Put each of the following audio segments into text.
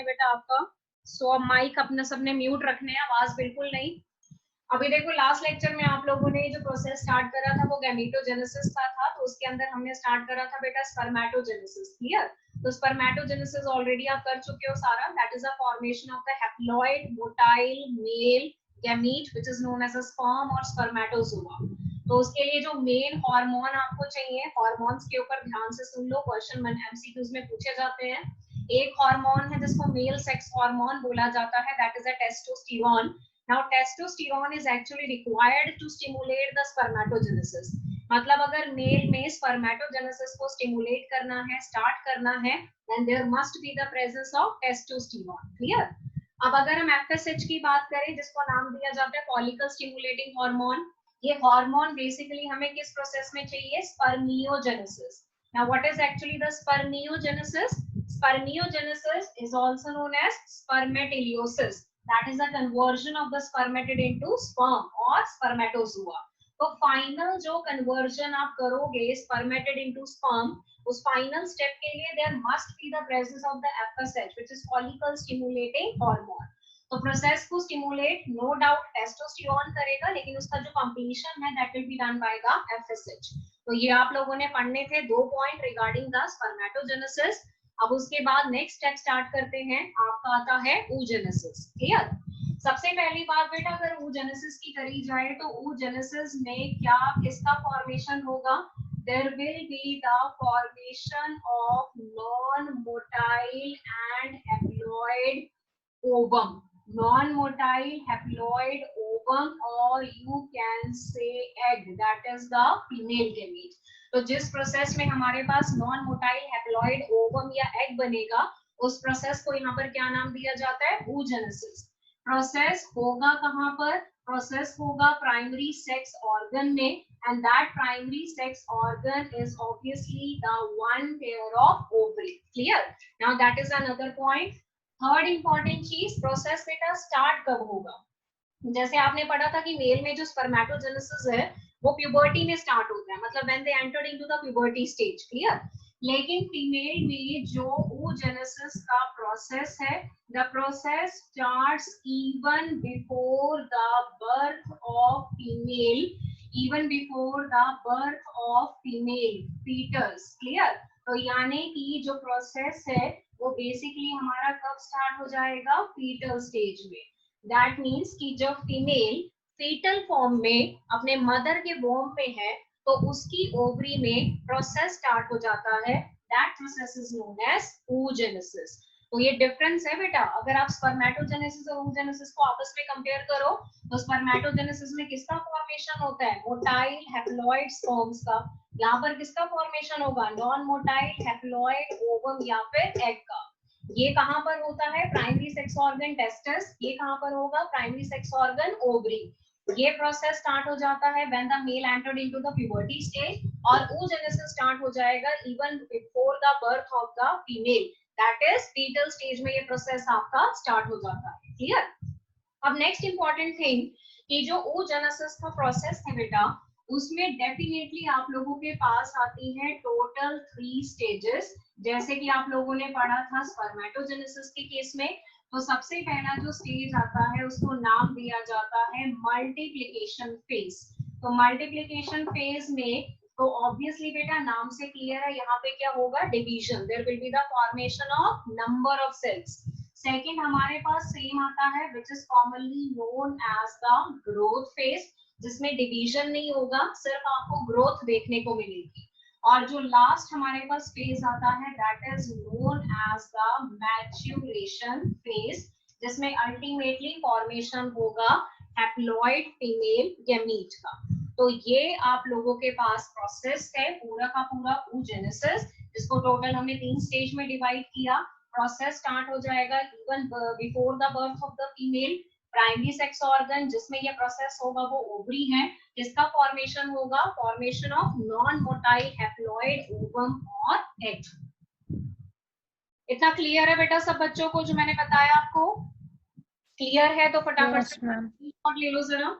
है बेटा आपका। सो अब माइक अपना सबने म्यूट रखने हैं, आवाज बिल्कुल नहीं। अभी देखो लास्ट लेक्चर में आप लोगों ने जो प्रोसेस स्टार्ट करा था वो गैमेटोजेनेसिस का था, तो उसके अंदर हमने स्टार्ट करा था बेटा स्पर्मेटोजेनेसिस। क्लियर? तो स्पर्मेटोजेनेसिस ऑलरेडी आप कर चुके हो सारा। That is a formation of the haploid motile male gamete which is known as a sperm और स्पर्मेटोजोआ। तो उसके लिए जो मेन हार्मोन आपको चाहिए, हार्मोन्स के ऊपर ध्यान से सुन लो, क्वेश्चन एमसीक्यूज में पूछे जाते हैं। एक हार्मोन है जिसको मेल सेक्स हार्मोन बोला जाता है, that is a testosterone. Now testosterone is actually required to stimulate the spermatogenesis. मतलब अगर मेल में spermatogenesis को stimulate करना है, start करना है, then there must be the presence of testosterone. Clear? अब अगर हम FSH की बात करें जिसको नाम दिया जाता है follicle stimulating hormone, ये हार्मोन बेसिकली हमें किस प्रोसेस में चाहिए? Spermiogenesis. Now what is actually the spermiogenesis? Spermiogenesis is also known as spermatogenesis. That is a conversion of the spermatid into sperm or spermatozoa. तो फाइनल जो conversion आप करोगे spermatid into sperm, उस final step के लिए there must be the presence of the FSH which is follicle stimulating hormone. तो process को stimulate no doubt testosterone करेगा, लेकिन उसका जो कंप्लीशन है that will be done by the FSH. तो ये आप लोगों ने पढ़ने थे 2 पॉइंट रिगार्डिंग द स्पर्मेटोजेनेसिस। अब उसके बाद नेक्स्ट स्टेप स्टार्ट करते हैं, आपका आता है oogenesis. क्लियर? सबसे पहली बात बेटा अगर oogenesis की करी जाए तो oogenesis में क्या किसका फॉर्मेशन होगा? There will be the formation of non-motile and haploid ovum. Non-motile haploid ovum, or you can say egg, that is the female gamete. तो जिस प्रोसेस में हमारे पास नॉन मोटाइल हैप्लॉइड ओवम या एग बनेगा, उस प्रोसेस को यहाँ पर क्या नाम दिया जाता है? oogenesis. प्रोसेस होगा कहाँ पर? प्रोसेस होगा प्राइमरी सेक्स ऑर्गन में, and that primary sex organ is obviously the one pair of ovary. Clear? Now that is another point. Third important चीज, प्रोसेस बेटा स्टार्ट कब होगा? जैसे आपने पढ़ा था कि मेल में जो स्पर्मेटोजेनेसिस है वो प्यूबर्टी में स्टार्ट होता है, मतलब when they entered into the puberty stage. Clear? लेकिन फीमेल में जो oogenesis का प्रोसेस है, the process starts even before the birth of female, even before the birth of female foetus. Clear? तो यानी कि जो प्रोसेस है वो बेसिकली हमारा कब स्टार्ट हो जाएगा? फीटल स्टेज में. दैट मीन्स कि जब फीमेल फीटल फॉर्म में अपने मदर के वोम में है तो उसकी ओवरी में प्रोसेस स्टार्ट हो जाता है, that process is known as oogenesis. तो ये डिफरेंस है बेटा. अगर आप स्पर्मेटोजेनेसिस और oogenesis को आपस में कंपेयर करो तो स्पर्मेटोजेनेसिस में किसका फॉर्मेशन होता है? मोटाइल हैप्लॉइड स्पर्म्स का. यहाँ पर किसका फॉर्मेशन होगा? नॉन मोटाइल हैप्लॉइड ओवम या फिर एग का. ये कहां पर होता है? Primary sex organ testes. ये कहां पर होगा? Primary sex organ ovary. ये प्रोसेस स्टार्ट हो जाता है when the male entered into the puberty stage, और oogenesis स्टार्ट हो जाएगा even before the birth of the female, that is foetal stage में ये प्रोसेस आपका स्टार्ट हो जाता है. क्लियर? अब नेक्स्ट इंपॉर्टेंट थिंग कि जो oogenesis का प्रोसेस है बेटा, उसमें डेफिनेटली आप लोगों के पास आती है टोटल 3 स्टेजेस. जैसे कि आप लोगों ने पढ़ा था स्पर्मेटोजेनेसिस के केस में, तो सबसे पहला जो स्टेज आता है उसको नाम दिया जाता है मल्टीप्लिकेशन फेज. तो मल्टीप्लिकेशन फेज में तो ऑब्वियसली बेटा नाम से क्लियर है, यहाँ पे क्या होगा? Division. There will be the formation of number of cells. Second हमारे पास सेम आता है which is commonly known as the growth phase, जिसमें डिवीजन नहीं होगा, सिर्फ आपको ग्रोथ देखने को मिलेगी. और जो लास्ट हमारे पास फेज आता है that is known as the maturation phase, जिसमें अल्टीमेटली फॉर्मेशन होगा हैप्लॉइड फीमेल गैमीट का. तो ये आप लोगों के पास प्रोसेस है पूरा का पूरा oogenesis, जिसको टोटल हमने 3 स्टेज में डिवाइड किया. प्रोसेस स्टार्ट हो जाएगा even before the birth of the female. Primary sex organ जिसमें ये प्रोसेस होगा वो ओवरी है, जिसका फॉर्मेशन होगा formation of non motile haploid ovum और एग. इतना क्लियर है बेटा सब बच्चों को जो मैंने बताया आपको? क्लियर है तो फटाफट से और ले लो जरा.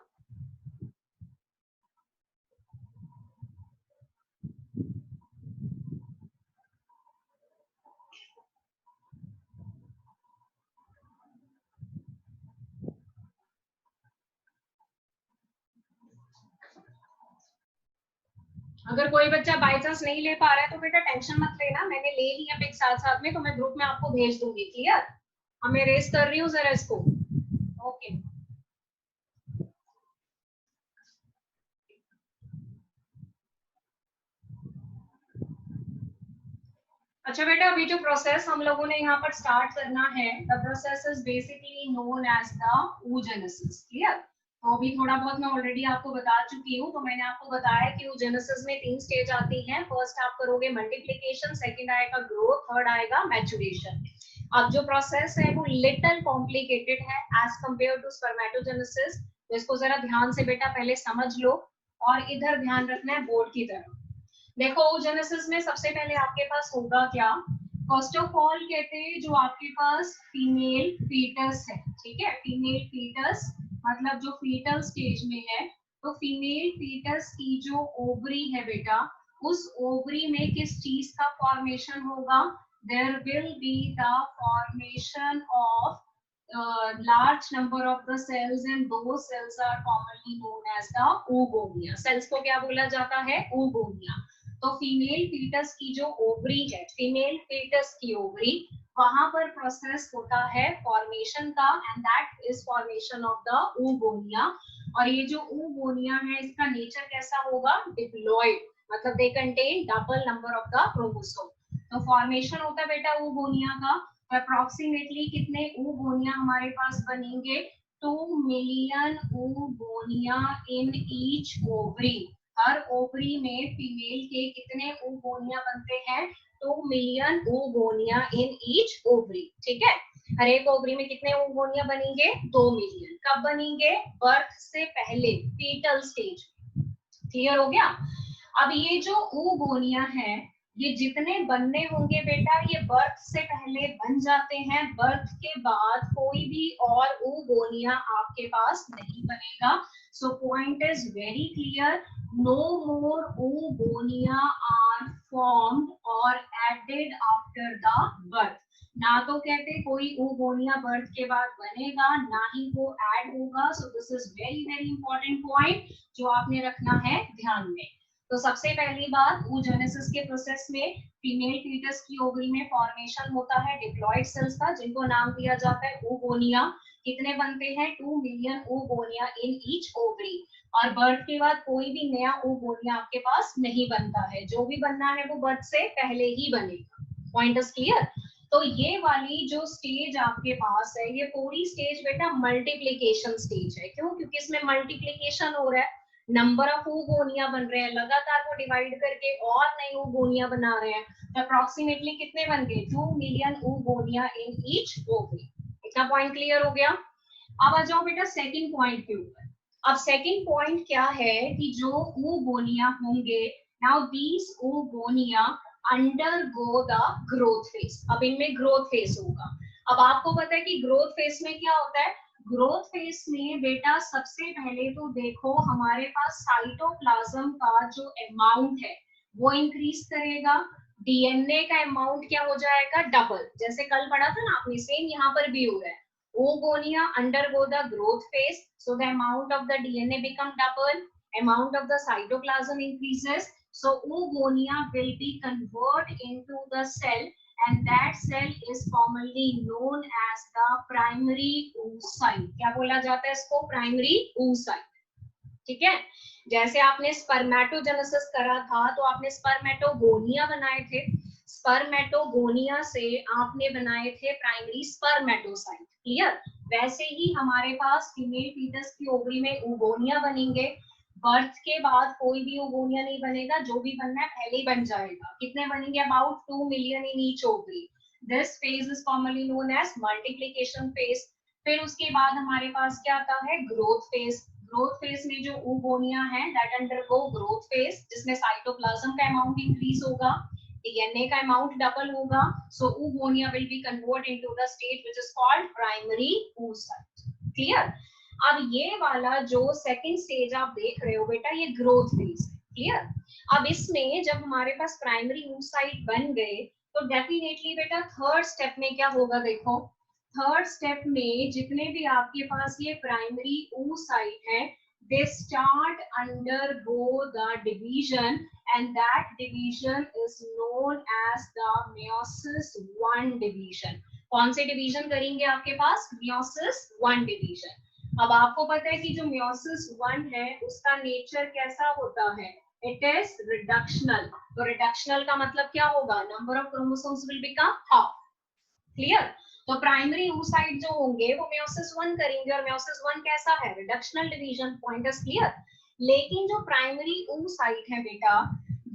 अगर कोई बच्चा बाय चांस नहीं ले पा रहा है तो बेटा टेंशन मत लेना, मैंने ले लिया पिक साथ साथ में, तो मैं ग्रुप में आपको भेज दूंगी। क्लियर? अब मैं रेस कर रही हूँ जरा इसको। ओके। अच्छा बेटा, अभी जो प्रोसेस हम लोगों ने यहाँ पर स्टार्ट करना है, the process is basically known as the oogenesis। Clear? तो अभी थोड़ा बहुत मैं ऑलरेडी आपको बता चुकी हूँ। तो मैंने आपको बताया कि oogenesis में 3 स्टेज आती हैं। फर्स्ट आप करोगे मल्टीप्लीकेशन, सेकंड आएगा ग्रोथ, थर्ड आएगा मैचुरेशन। अब जो प्रोसेस है वो लिटिल कॉम्प्लिकेटेड है एज कंपेयर टू स्पर्मेटोजेनेसिस। तो इसको जरा ध्यान से बेटा पहले समझ लो, और इधर ध्यान रखना है बोर्ड की तरफ। देखो जेनेसिस में सबसे पहले आपके पास होगा क्या, फर्स्ट ऑफ ऑल कहते हैं जो आपके पास फीमेल फीटस है, ठीक है, फीमेल फीटस मतलब जो फीटल स्टेज में है, तो फीमेल फीटस की जो ओवरी है बेटा, उस ओवरी में किस चीज का फॉर्मेशन होगा, there will be the formation of large number of the cells and those cells are commonly known as the oogonia। cells को क्या बोला जाता है, oogonia। तो फीमेल फीटस की जो ओवरी है, फीमेल फीटस की ओवरी, वहां पर प्रोसेस होता है फॉर्मेशन का, and that is formation of the oogonia। और ये जो oogonia है इसका नेचर कैसा होगा, डिप्लॉयड, मतलब they contain double number of the chromosome. तो फॉर्मेशन होता है बेटा oogonia का, अप्रोक्सीमेटली कितने oogonia हमारे पास बनेंगे, 2 मिलियन oogonia इन ईच ओवरी। हर ओवरी में फीमेल के कितने oogonia बनते हैं, 2 मिलियन oogonia इन ईच ओवरी। ठीक है, हर एक ओवरी में कितने oogonia बनेंगे, 2 मिलियन। कब बनेंगे, बर्थ से पहले, फीटल स्टेज। क्लियर हो गया? अब ये जो oogonia है, ये जितने बनने होंगे बेटा, ये बर्थ से पहले बन जाते हैं, बर्थ के बाद कोई भी और oogonia आपके पास नहीं बनेगा। So point is very clear, no more oogonia are formed और एडेड आफ्टर द बर्थ। ना तो कहते कोई oogonia बर्थ के बाद बनेगा, ना ही वो ऐड होगा। सो this is very very important point जो आपने रखना है ध्यान में। तो सबसे पहली बात, oogenesis के प्रोसेस में फीमेल फीटस की ओवरी में फॉर्मेशन होता है डिप्लॉयड सेल्स का, जिनको नाम दिया जाता है oogonia। कितने बनते हैं, 2 मिलियन oogonia इन ईच ओवरी। और बर्थ के बाद कोई भी नया oogonia आपके पास नहीं बनता है, जो भी बनना है वो बर्थ से पहले ही बनेगा। Point is clear? तो ये वाली जो स्टेज आपके पास है, ये पूरी स्टेज बेटा मल्टीप्लीकेशन स्टेज है। क्यों? क्योंकि इसमें मल्टीप्लीकेशन हो रहा है, नंबर ऑफ oogonia बन रहे हैं, लगातार वो डिवाइड करके और नई oogonia बना रहे हैं। तो अप्रोक्सीमेटली कितने बन गए, 2 मिलियन oogonia इन ईच ओवरी। इतना पॉइंट क्लियर हो गया? अब आ जाओ बेटा सेकंड पॉइंट के ऊपर। अब सेकंड पॉइंट क्या है कि जो oogonia होंगे, now these oogonia undergo the growth phase. अब इनमें ग्रोथ फेज होगा। अब आपको पता है कि ग्रोथ फेज में क्या होता है, ग्रोथ फेज में बेटा सबसे पहले तो देखो हमारे पास साइटोप्लाज्म का जो अमाउंट है वो इंक्रीज करेगा, डीएनए का अमाउंट क्या हो जाएगा, डबल। जैसे कल पढ़ा था ना आपने, सेम यहाँ पर भी हो रहा है। oogonia undergo the growth phase, so the amount of the DNA become double, amount of the cytoplasm increases, so oogonia will be converted into the cell, and that cell is commonly known as the primary oocyte। क्या बोला जाता है इसको, primary oocyte। ठीक है, जैसे आपने spermatogenesis करा था तो आपने स्पर्मेटोगोनिया बनाए थे, स्पर्मेटोगोनिया से आपने बनाए थे प्राइमरी स्पर्मेटोसाइट। क्लियर? वैसे ही हमारे पास फीमेल फीटस की ओवरी में oogonia बनेंगे, बर्थ के बाद कोई भी oogonia नहीं बनेगा, जो भी बनना है पहले ही बन जाएगा। कितने बनेंगे, about 2 million in each ovary. This phase is commonly known as multiplication phase. फिर उसके बाद हमारे पास क्या आता है, ग्रोथ फेज। ग्रोथ फेज में जो oogonia है दैट अंडरगो ग्रोथ फेज, जिसमें साइटोप्लाज्म का अमाउंट इंक्रीज होगा, डीएनए का अमाउंट डबल होगा, सो oogonia will be convert into the stage which is called primary oocyte। Clear? अब ये वाला जो सेकंड स्टेज आप देख रहे हो बेटा, ये ग्रोथ फेज है। क्लियर? अब इसमें जब हमारे पास प्राइमरी oocyte बन गए तो डेफिनेटली बेटा थर्ड स्टेप में क्या होगा, देखो थर्ड स्टेप में जितने भी आपके पास ये प्राइमरी oocyte है, they start undergo the division, and that division is known as the meiosis 1 division. कौन से डिवीजन करेंगे आपके पास? meiosis 1 division. अब आपको पता है कि जो meiosis 1 है उसका नेचर कैसा होता है? It is reductional. तो रिडक्शनल का मतलब क्या होगा? Number of chromosomes will become half. Clear? तो प्राइमरी oocyte जो होंगे वो meiosis 1 करेंगे, और meiosis 1 कैसा है? Reductional division. Point is clear? लेकिन जो प्राइमरी oocyte है बेटा,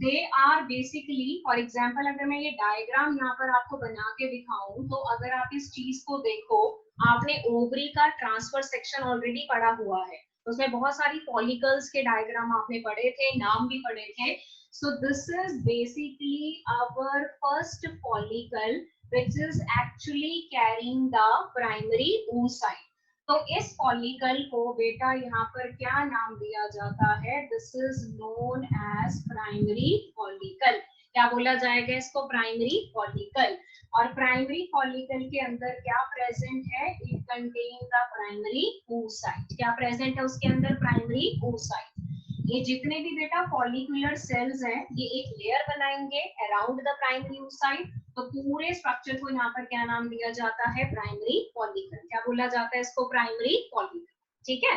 they are basically, for example अगर मैं ये डायग्राम यहाँ पर आपको बना के दिखाऊं, तो अगर आप इस चीज को देखो, आपने ओवरी का ट्रांसफर सेक्शन ऑलरेडी पढ़ा हुआ है, उसमें बहुत सारी फॉलिकल्स के डायग्राम आपने पढ़े थे, नाम भी पढ़े थे। So this is basically our first follicle which is actually carrying the primary oocyte. तो इस फॉलिकल को बेटा यहाँ पर क्या नाम दिया जाता है? This is known as primary follicle. क्या बोला जाएगा इसको? Primary follicle. और प्राइमरी फॉलिकल के अंदर क्या प्रेजेंट है? It contain the primary oocyte। क्या प्रेजेंट है उसके अंदर? Primary oocyte। ये जितने भी बेटा फॉलिकुलर सेल्स हैं, ये एक लेयर बनाएंगे अराउंड द प्राइमरी oocyte। तो पूरे स्ट्रक्चर को यहाँ पर क्या नाम दिया जाता है? Primary follicle. क्या बोला जाता है इसको? Primary follicle. ठीक है?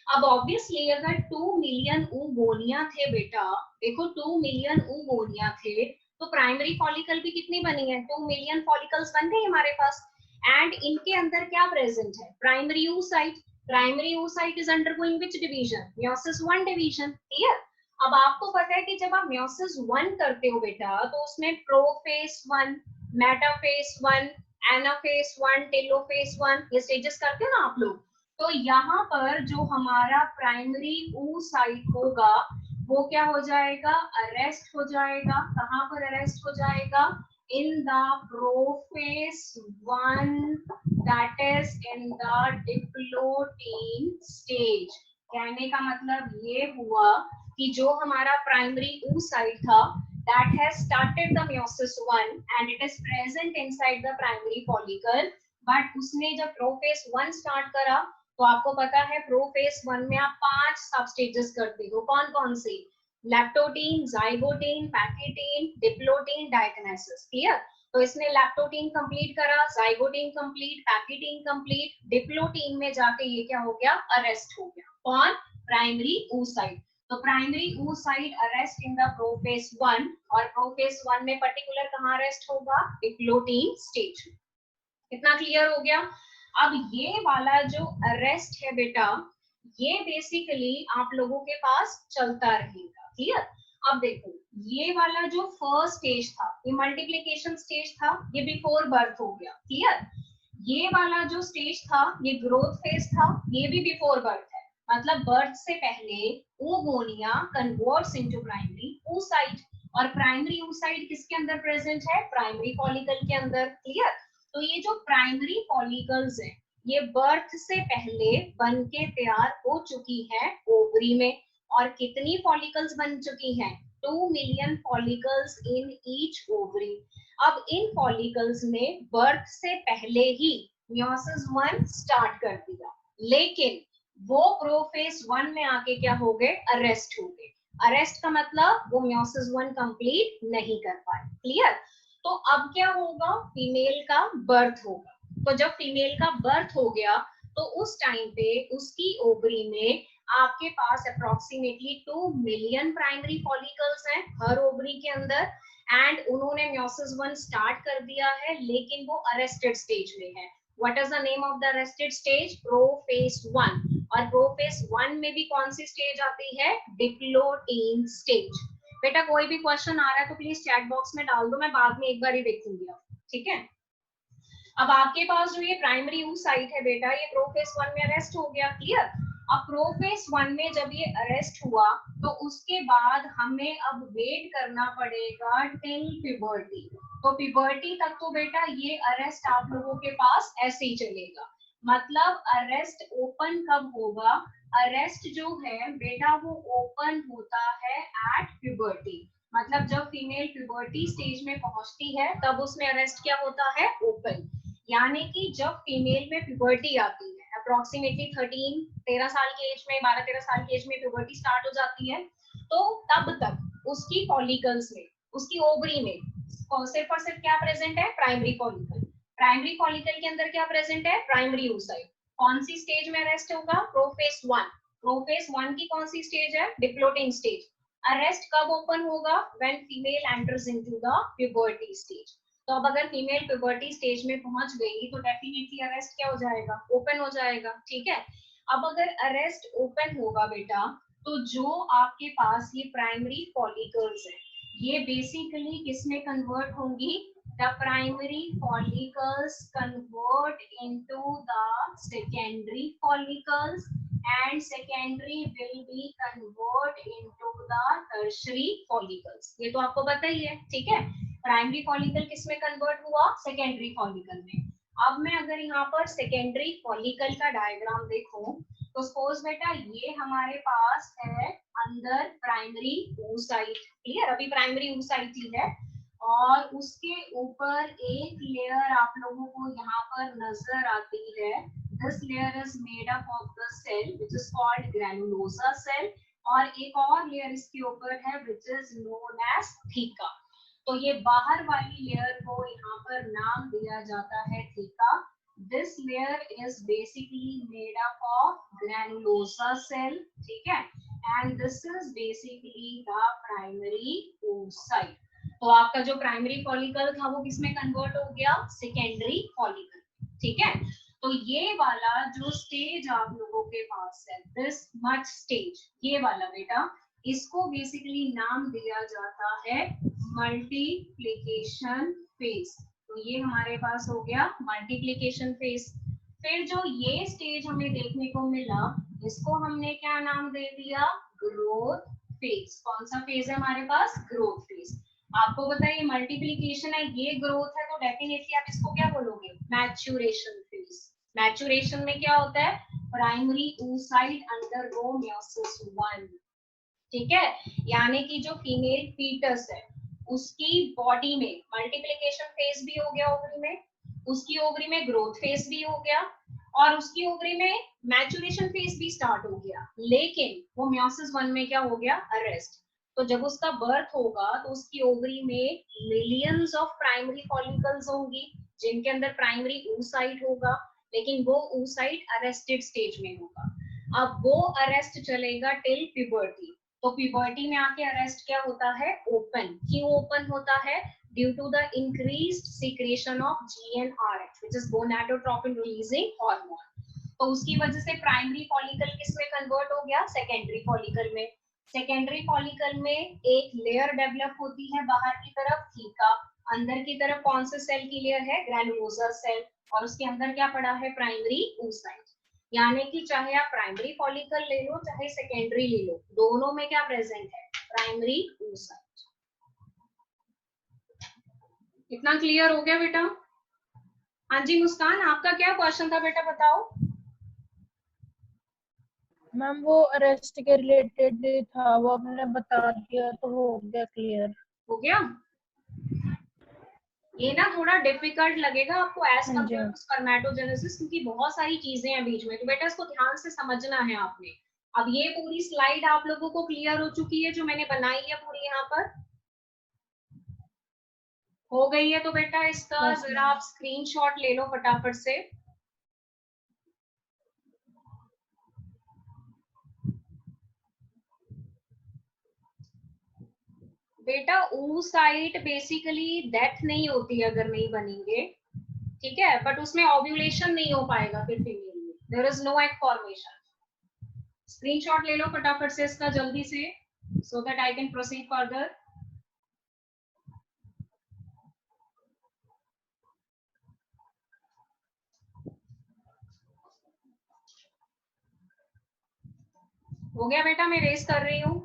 अब ऑब्वियसली अगर 2 मिलियन oogonia थे बेटा, देखो 2 मिलियन oogonia थे, तो प्राइमरी फॉलिकल भी कितनी बनी है? 2 मिलियन फॉलिकल्स बन गए हमारे पास। एंड इनके अंदर क्या प्रेजेंट है? Primary oocyte। Primary oocyte is undergoing which division? meiosis 1 division। Clear? अब आपको पता है कि जब आप meiosis 1 करते हो बेटा, तो उसमें प्रोफेज 1, मेटाफेज 1, एनाफेज 1, टेलोफेज 1 ये स्टेजेस करते हो ना आप लोग। तो यहाँ पर जो हमारा प्राइमरी oocyte होगा वो क्या हो जाएगा? अरेस्ट हो जाएगा। कहाँ पर अरेस्ट हो जाएगा? in the prophase 1, that is in the diplotin stage। कहने का मतलब ये हुआ कि जो हमारा प्राइमरी oocyte था, that has started the meiosis 1 and it is present inside the primary follicle, but उसने जब प्रोफेज 1 स्टार्ट करा, तो आपको पता है प्रोफेज 1 में आप 5 सब स्टेजेस करते हो। कौन कौन से? लैक्टोटीन, जाइगोटीन, पैकेटीन, डिप्लोटीन, डाइकनेसिस। क्लियर? तो इसने लैक्टोटीन कंप्लीट करा, zygotene complete, pachytene complete, diplotene में जाके ये क्या हो गया? अरेस्ट हो गया। कौन? Primary oocyte। तो primary oocyte arrest in the prophase 1, और प्रोफेज 1 में पर्टिकुलर कहाँ अरेस्ट होगा? Diplotene stage. कितना क्लियर हो गया? अब ये वाला जो अरेस्ट है बेटा, ये बेसिकली आप लोगों के पास चलता रहेगा। क्लियर? अब देखो, ये वाला जो फर्स्ट स्टेज था, ये मल्टीप्लिकेशन स्टेज था, ये बिफोर बर्थ हो गया। क्लियर? ये वाला जो स्टेज था, ये ग्रोथ फेज था, ये भी बिफोर बर्थ है। मतलब बर्थ से पहले oogonia converts into primary oocyte, और प्राइमरी oocyte किसके अंदर प्रेजेंट है? प्राइमरी फॉलिकल के अंदर। क्लियर? तो ये जो प्राइमरी फॉलिकल्स है, ये बर्थ से पहले बन के तैयार हो चुकी है ओवरी में। और कितनी फॉलिकल्स बन चुकी हैं? 2 मिलियन फॉलिकल्स इन ईच ओवरी। अब इन फॉलिकल्स ने बर्थ से पहले ही meiosis 1 स्टार्ट कर दिया, लेकिन वो प्रोफेज 1 में आके क्या हो गए? अरेस्ट हो गए। अरेस्ट का मतलब वो meiosis 1 कंप्लीट नहीं कर पाए। क्लियर? तो अब क्या होगा? फीमेल का बर्थ होगा। तो जब फीमेल का बर्थ हो गया, तो उस टाइम पे उसकी ओवरी में आपके पास अप्रोक्सीमेटली 2 मिलियन प्राइमरी फॉलिकल्स हैं हर ओवरी के अंदर, एंड उन्होंने meiosis 1 स्टार्ट कर दिया है, लेकिन वो अरेस्टेड स्टेज में है। What is the name of the arrested stage? Prophase 1। और प्रोफेज 1 में भी कौन सी स्टेज आती है? Diplotene stage. बेटा कोई भी क्वेश्चन आ रहा है तो प्लीज चैट बॉक्स में डाल दो, मैं बाद में एक बार ही देखूंगी। ठीक है? अब आपके पास जो ये प्राइमरी oocyte है बेटा, ये प्रोफेज 1 में अरेस्ट हो गया। क्लियर? अब प्रोफेज 1 में जब ये अरेस्ट हुआ, तो उसके बाद हमें अब वेट करना पड़ेगा टिल प्यूबर्टी। तो प्यूबर्टी तक तो बेटा ये अरेस्ट आप लोगों के पास ऐसे ही चलेगा। मतलब अरेस्ट ओपन कब होगा? अरेस्ट जो है बेटा वो ओपन होता है एट प्यूबर्टी। मतलब जब फीमेल प्यूबर्टी स्टेज में पहुंचती है, तब उसमें अरेस्ट क्या होता है? ओपन। यानी कि जब फीमेल में प्यूबर्टी आती है, अप्रोक्सीमेटली 13 साल की एज में, 12-13 साल की एज में प्यूबर्टी स्टार्ट हो जाती है, तो तब तक उसकी फॉलिकल्स में, उसकी ओवरी में सिर्फ और सिर्फ क्या प्रेजेंट है, प्राइमरी फॉलिकल। प्राइमरी फॉलिकल के अंदर क्या प्रेजेंट है, प्राइमरी oocyte। कौन सी स्टेज में अरेस्ट होगा, प्रोफेज 1। प्रोफेज 1 की कौन सी स्टेज है, डिप्लोटिंग स्टेज। अरेस्ट कब ओपन होगा, when female enters into the puberty stage. तो अब अगर फीमेल प्यूबर्टी स्टेज में पहुंच गई तो डेफिनेटली अरेस्ट क्या हो जाएगा, ओपन हो जाएगा, ठीक है। अब अगर अरेस्ट ओपन होगा बेटा, तो जो आपके पास ये प्राइमरी फॉलिकल्स है, ये बेसिकली किसमें कन्वर्ट होंगी, the primary follicles convert into the secondary follicles and secondary will be convert into the tertiary follicles। ये तो आपको पता ही है, ठीक है। प्राइमरी फॉलिकल किसमें कन्वर्ट हुआ, सेकेंडरी फॉलिकल में। अब मैं अगर यहाँ पर सेकेंडरी फॉलिकल का डायग्राम देखूं, तो सपोज बेटा ये हमारे पास है अंदर प्राइमरी oocyte, क्लियर, अभी प्राइमरी oocyte ही है, और उसके ऊपर एक लेयर आप लोगों को यहाँ पर नजर आती है। This layer is made up of the cell which is called granulosa cell, और एक और लेयर इसके ऊपर है which is known as theca. तो ये बाहर वाली लेयर को यहाँ पर नाम दिया जाता है theca. This layer is basically made up of granulosa cell, ठीक है, and this is basically the primary oocyte। तो आपका जो प्राइमरी फॉलिकल था वो किसमें कन्वर्ट हो गया, सेकेंडरी फॉलिकल, ठीक है। तो ये वाला जो स्टेज आप लोगों के पास है, दिस मच स्टेज, ये वाला बेटा, इसको बेसिकली नाम दिया जाता है मल्टीप्लिकेशन फेज। तो ये हमारे पास हो गया मल्टीप्लिकेशन फेज। फिर जो ये स्टेज हमें देखने को मिला, इसको हमने क्या नाम दे दिया, ग्रोथ फेज। कौन सा फेज है हमारे पास, ग्रोथ फेज। आपको पता है ये मल्टीप्लिकेशन है, ये ग्रोथ है, तो डेफिनेटली आप इसको क्या बोलोगे, मैच्यूरेशन फेज। मैच्यूरेशन में क्या होता है, प्राइमरी oocyte अंडरगो मेयोसिस 1, ठीक है। यानी कि जो फीमेल फीटस है उसकी बॉडी में मल्टीप्लिकेशन फेज भी हो गया ओवरी में, उसकी ओवरी में ग्रोथ फेज भी हो गया, और उसकी ओवरी में मैच्यूरेशन फेज भी स्टार्ट हो गया, लेकिन वो मेयोसिस 1 में क्या हो गया, अरेस्ट। तो जब उसका बर्थ होगा तो उसकी ओवरी में मिलियंस ऑफ प्राइमरी फॉलिकल्स होंगी जिनके अंदर प्राइमरी oocyte होगा, लेकिन वो oocyte अरेस्टेड स्टेज में होगा। अब वो अरेस्ट चलेगा टिल प्यूबर्टी। तो प्यूबर्टी में आके अरेस्ट क्या होता है, ओपन। क्यों ओपन होता है, due to the increased secretion of GnRH which is gonadotropin releasing hormone. तो उसकी वजह से प्राइमरी फॉलिकल किसमें कन्वर्ट हो गया, सेकेंडरी फॉलिकल में। सेकेंडरी फॉलिकल में एक लेयर डेवलप होती है बाहर की तरफ थीका, अंदर की तरफ कौन से सेल की लेयर है, ग्रैनुलोसा सेल, और उसके अंदर क्या पड़ा है, प्राइमरी oocyte। यानी कि चाहे आप प्राइमरी फॉलिकल ले लो चाहे सेकेंडरी ले लो, दोनों में क्या प्रेजेंट है, प्राइमरी oocyte। इतना क्लियर हो गया बेटा। हाँ जी मुस्कान, आपका क्या क्वेश्चन था बेटा, बताओ। मैम वो अरेस्ट के रिलेटेड था, वो आपने बता दिया तो हो गया क्लियर। हो गया। ये ना थोड़ा डिफिकल्ट लगेगा आपको एज हाँ जी कम्पेयर टू स्पर्मेटोजेनेसिस, क्योंकि बहुत सारी चीजें हैं बीच में, तो बेटा इसको ध्यान से समझना है आपने। अब ये पूरी स्लाइड आप लोगों को क्लियर हो चुकी है जो मैंने बनाई है पूरी, यहाँ पर हो गई है। तो बेटा इसका यस जरा आप स्क्रीनशॉट ले लो फटाफट से। बेटा oocyte बेसिकली डेथ नहीं होती है अगर नहीं बनेंगे, ठीक है, बट उसमें ओव्यूलेशन नहीं हो पाएगा फिर फीमेल में, there is no egg formation. Screenshot ले लो फटाफट से इसका जल्दी से, so that I can proceed further. हो गया बेटा, मैं रेस कर रही हूँ।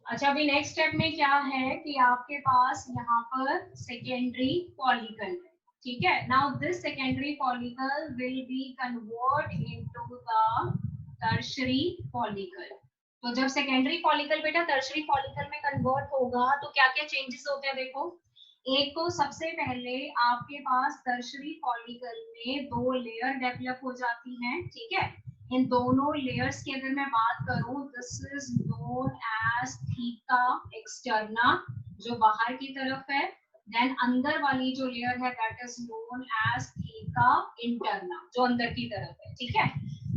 अच्छा अभी नेक्स्ट स्टेप में क्या है कि आपके पास यहाँ पर सेकेंडरी फॉलिकल है, ठीक है। Now this secondary follicle will be convert into the tertiary follicle. तो जब सेकेंडरी फॉलिकल बेटा टर्शरी फॉलिकल में कन्वर्ट होगा तो क्या क्या चेंजेस होते हैं देखो। एक तो सबसे पहले आपके पास टर्शरी फॉलिकल में 2 लेयर डेवलप हो जाती हैं, ठीक है। इन दोनों लेयर्स की अगर मैं बात करूं, this is known as theca externa जो बाहर की तरफ है, देन अंदर वाली जो लेयर है that is known as theca interna जो अंदर की तरफ है, ठीक है।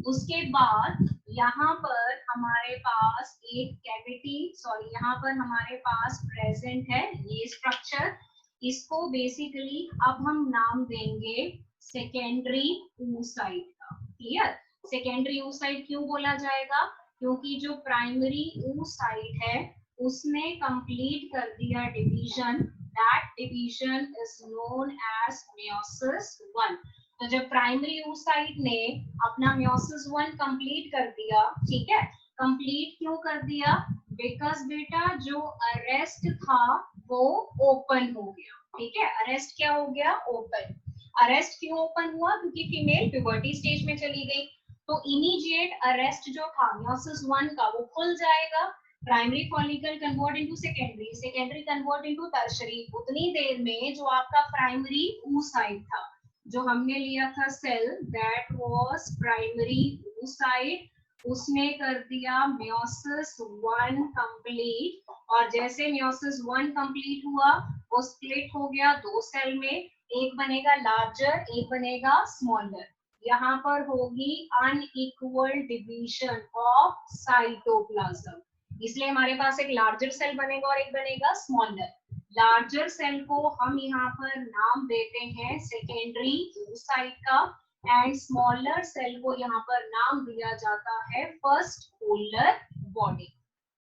उसके बाद यहाँ पर हमारे पास एक कैविटी, सॉरी यहाँ पर हमारे पास प्रेजेंट है ये स्ट्रक्चर, इसको बेसिकली अब हम नाम देंगे सेकेंडरी oocyte का। क्लियर। सेकेंडरी oocyte क्यों बोला जाएगा, क्योंकि जो प्राइमरी oocyte है उसने कंप्लीट कर दिया division, that division is known as meiosis 1। तो जब प्राइमरी oocyte ने अपना meiosis 1 कंप्लीट कर दिया, ठीक है, कंप्लीट क्यों कर दिया, बिकॉज बेटा जो अरेस्ट था वो ओपन हो गया, ठीक है। अरेस्ट क्या हो गया, ओपन। अरेस्ट क्यों ओपन हुआ, क्योंकि फीमेल प्यूबर्टी स्टेज में चली गई, तो इमीडिएट अरेस्ट जो था meiosis 1 का वो खुल जाएगा। Primary follicle convert into secondary, secondary convert into tertiary. उतनी देर में जो आपका प्राइमरी oocyte था, जो हमने लिया था cell, that was primary oocyte, उसने कर दिया meiosis 1 कंप्लीट। और जैसे meiosis 1 कंप्लीट हुआ वो स्प्लिट हो गया 2 सेल में, एक बनेगा लार्जर, एक बनेगा स्मॉलर। यहाँ पर होगी अनइक्वल डिवीजन ऑफ साइटोप्लाज्म, इसलिए हमारे पास एक लार्जर सेल बनेगा और एक बनेगा स्मॉलर। लार्जर सेल को हम यहाँ पर नाम देते हैं सेकेंडरी oocyte का, एंड स्मॉलर सेल को यहाँ पर नाम दिया जाता है फर्स्ट पोलर बॉडी।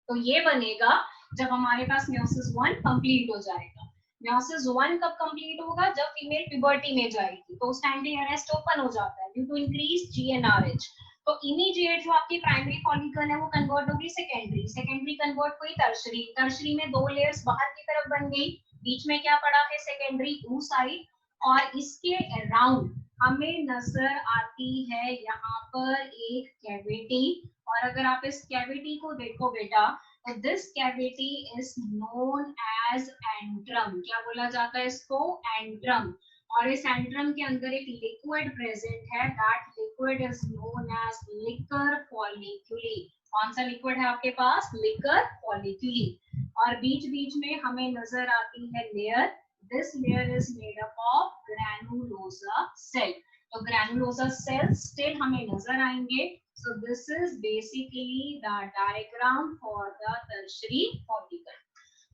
तो ये बनेगा जब हमारे पास meiosis 1 कंप्लीट हो जाएगा। meiosis 1 कब कंप्लीट होगा, जब फीमेल प्यूबर्टी में जाएगी, तो उस टाइम पे अरेस्ट ओपन हो जाता है ड्यू टू इंक्रीज GnRH। तो इमीडिएट जो आपकी प्राइमरी फॉलिकल है वो कन्वर्ट होगी सेकेंडरी, सेकेंडरी कन्वर्ट हुई टर्शरी, टर्शरी में 2 लेयर्स बाहर की तरफ बन गई, बीच में क्या पड़ा है सेकेंडरी oocyte, और इसके अराउंड हमें नजर आती है यहाँ पर एक कैविटी। और अगर आप इस कैविटी को देखो बेटा, तो this cavity is known as antrum. क्या बोला जाता है इसको, एंट्रम। और इस एंट्रम के अंदर एक लिक्विड प्रेजेंट है, that liquid is known as liquor folliculi. कौन सा लिक्विड है आपके पास, लिकर फॉलिक्यूली। और बीच बीच में हमें नजर आती है layer, this layer is made up of granulosa cell. तो ग्रैनुलोसा सेल स्टिल हमें नजर आएंगे। So this is basically the diagram for the tertiary follicle.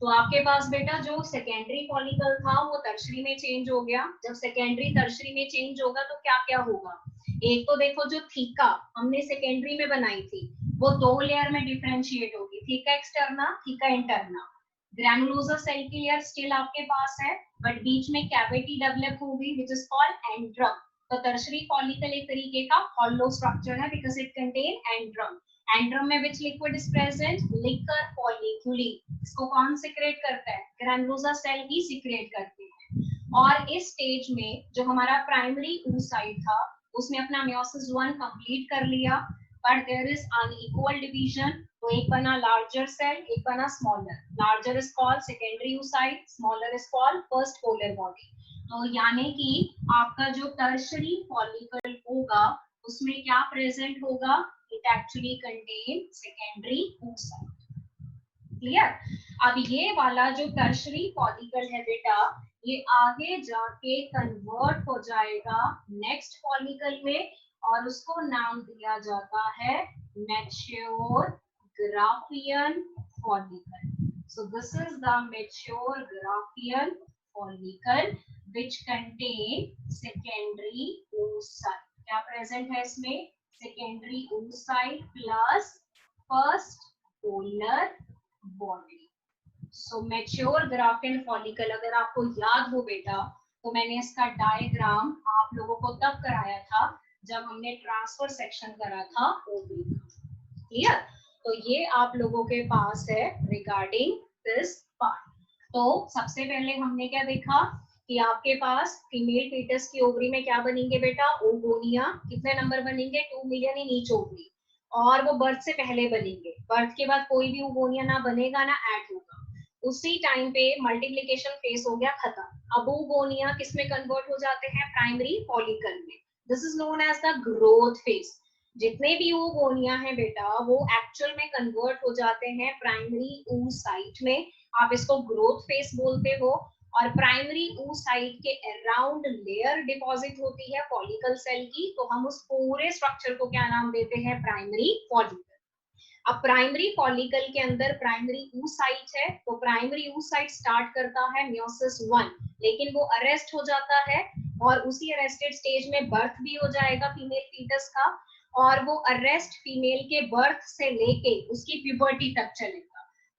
तो आपके पास बेटा जो सेकेंडरी फॉलिकल था वो टर्शरी में चेंज हो गया। जब सेकेंडरी टर्शरी में चेंज होगा तो क्या क्या होगा, एक तो देखो जो थीका हमने सेकेंडरी में बनाई थी वो 2 लेयर में डिफरेंशिएट होगी, theca externa, theca interna. Granulosa cell की लेयर स्टिल आपके पास है, बट बीच में कैविटी डेवलप होगी विच इज कॉल्ड एंट्रम। तो टर्शरी फॉलिकल एक तरीके का हॉलो स्ट्रक्चर है because it contain antrum. Antrum में which liquid is present, liquor folliculi. इसको कौन सिक्रेट करता है, ग्रैनुलोसा सेल ही सिक्रेट करते हैं। और इस स्टेज में जो हमारा प्राइमरी oocyte था उसने अपना meiosis 1 कंप्लीट कर लिया, but there is unequal division. तो एक बना लार्जर सेल, एक बना smaller. Larger is called secondary oocyte, smaller is called first polar body. तो यानी कि आपका जो टर्शरी फॉलिकल होगा उसमें क्या प्रेजेंट होगा, it actually contain secondary oocyte। Clear. अब ये वाला जो टर्शरी फॉलिकल है बेटा, ये आगे जाके कन्वर्ट हो जाएगा नेक्स्ट फॉलिकल में, और उसको नाम दिया जाता है mature Graafian follicle. So this is the mature Graafian follicle which contain secondary oocyte। क्या प्रेजेंट है इसमें, secondary oocyte plus first polar body। so mature graphian follicle अगर आपको याद हो बेटा, तो मैंने इसका डायग्राम आप लोगों को तब कराया था जब हमने ट्रांसफर सेक्शन करा था ओवरी का। क्लियर। तो ये आप लोगों के पास है रिगार्डिंग दिस पार्ट। तो सबसे पहले हमने क्या देखा कि आपके पास फीमेल फीटस की ओवरी में क्या बनेंगे बेटा, ओगोनिया। कितने नंबर बनेंगे, 2 मिलियन इन ईच ओवरी, और वो बर्थ से पहले बनेंगे। बर्थ के बाद कोई भी ओगोनिया ना बनेगा ना ऐड होगा। उसी टाइम पे मल्टीप्लिकेशन फेस हो गया खत्म। अब ओगोनिया किस में कन्वर्ट हो जाते हैं, प्राइमरी फॉलिकल में। This is known as the growth phase. जितने भी ओगोनिया है बेटा वो एक्चुअल में कन्वर्ट हो जाते हैं प्राइमरी oocyte में। आप इसको ग्रोथ फेज बोलते हो। और प्राइमरी oocyte के अराउंड लेयर डिपॉजिट होती है फॉलिकल सेल की, तो हम उस पूरे स्ट्रक्चर को क्या नाम देते हैं, प्राइमरी फॉलिकल। अब प्राइमरी फॉलिकल के अंदर प्राइमरी oocyte है, तो प्राइमरी oocyte स्टार्ट करता है मियोसिस 1, लेकिन वो अरेस्ट हो जाता है और उसी अरेस्टेड स्टेज में बर्थ भी हो जाएगा फीमेल फीटस का, और वो अरेस्ट फीमेल के बर्थ से लेके उसकी प्यूबर्टी तक चलेगा।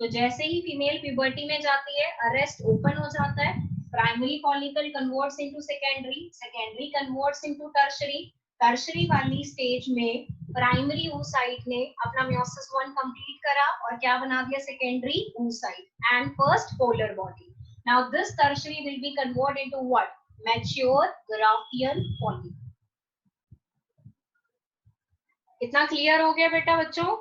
तो जैसे ही फीमेल प्यूबर्टी में जाती है, अरेस्ट ओपन हो जाता है, primary follicle converts into secondary, secondary converts into tertiary, tertiary वाली स्टेज में प्राइमरी oocyte ने अपना मियोसिस 1 कंप्लीट करा और क्या बना दिया, secondary oocyte and first polar body. Now this tertiary will be convert into what, mature Graafian follicle. इतना क्लियर हो गया बेटा बच्चों?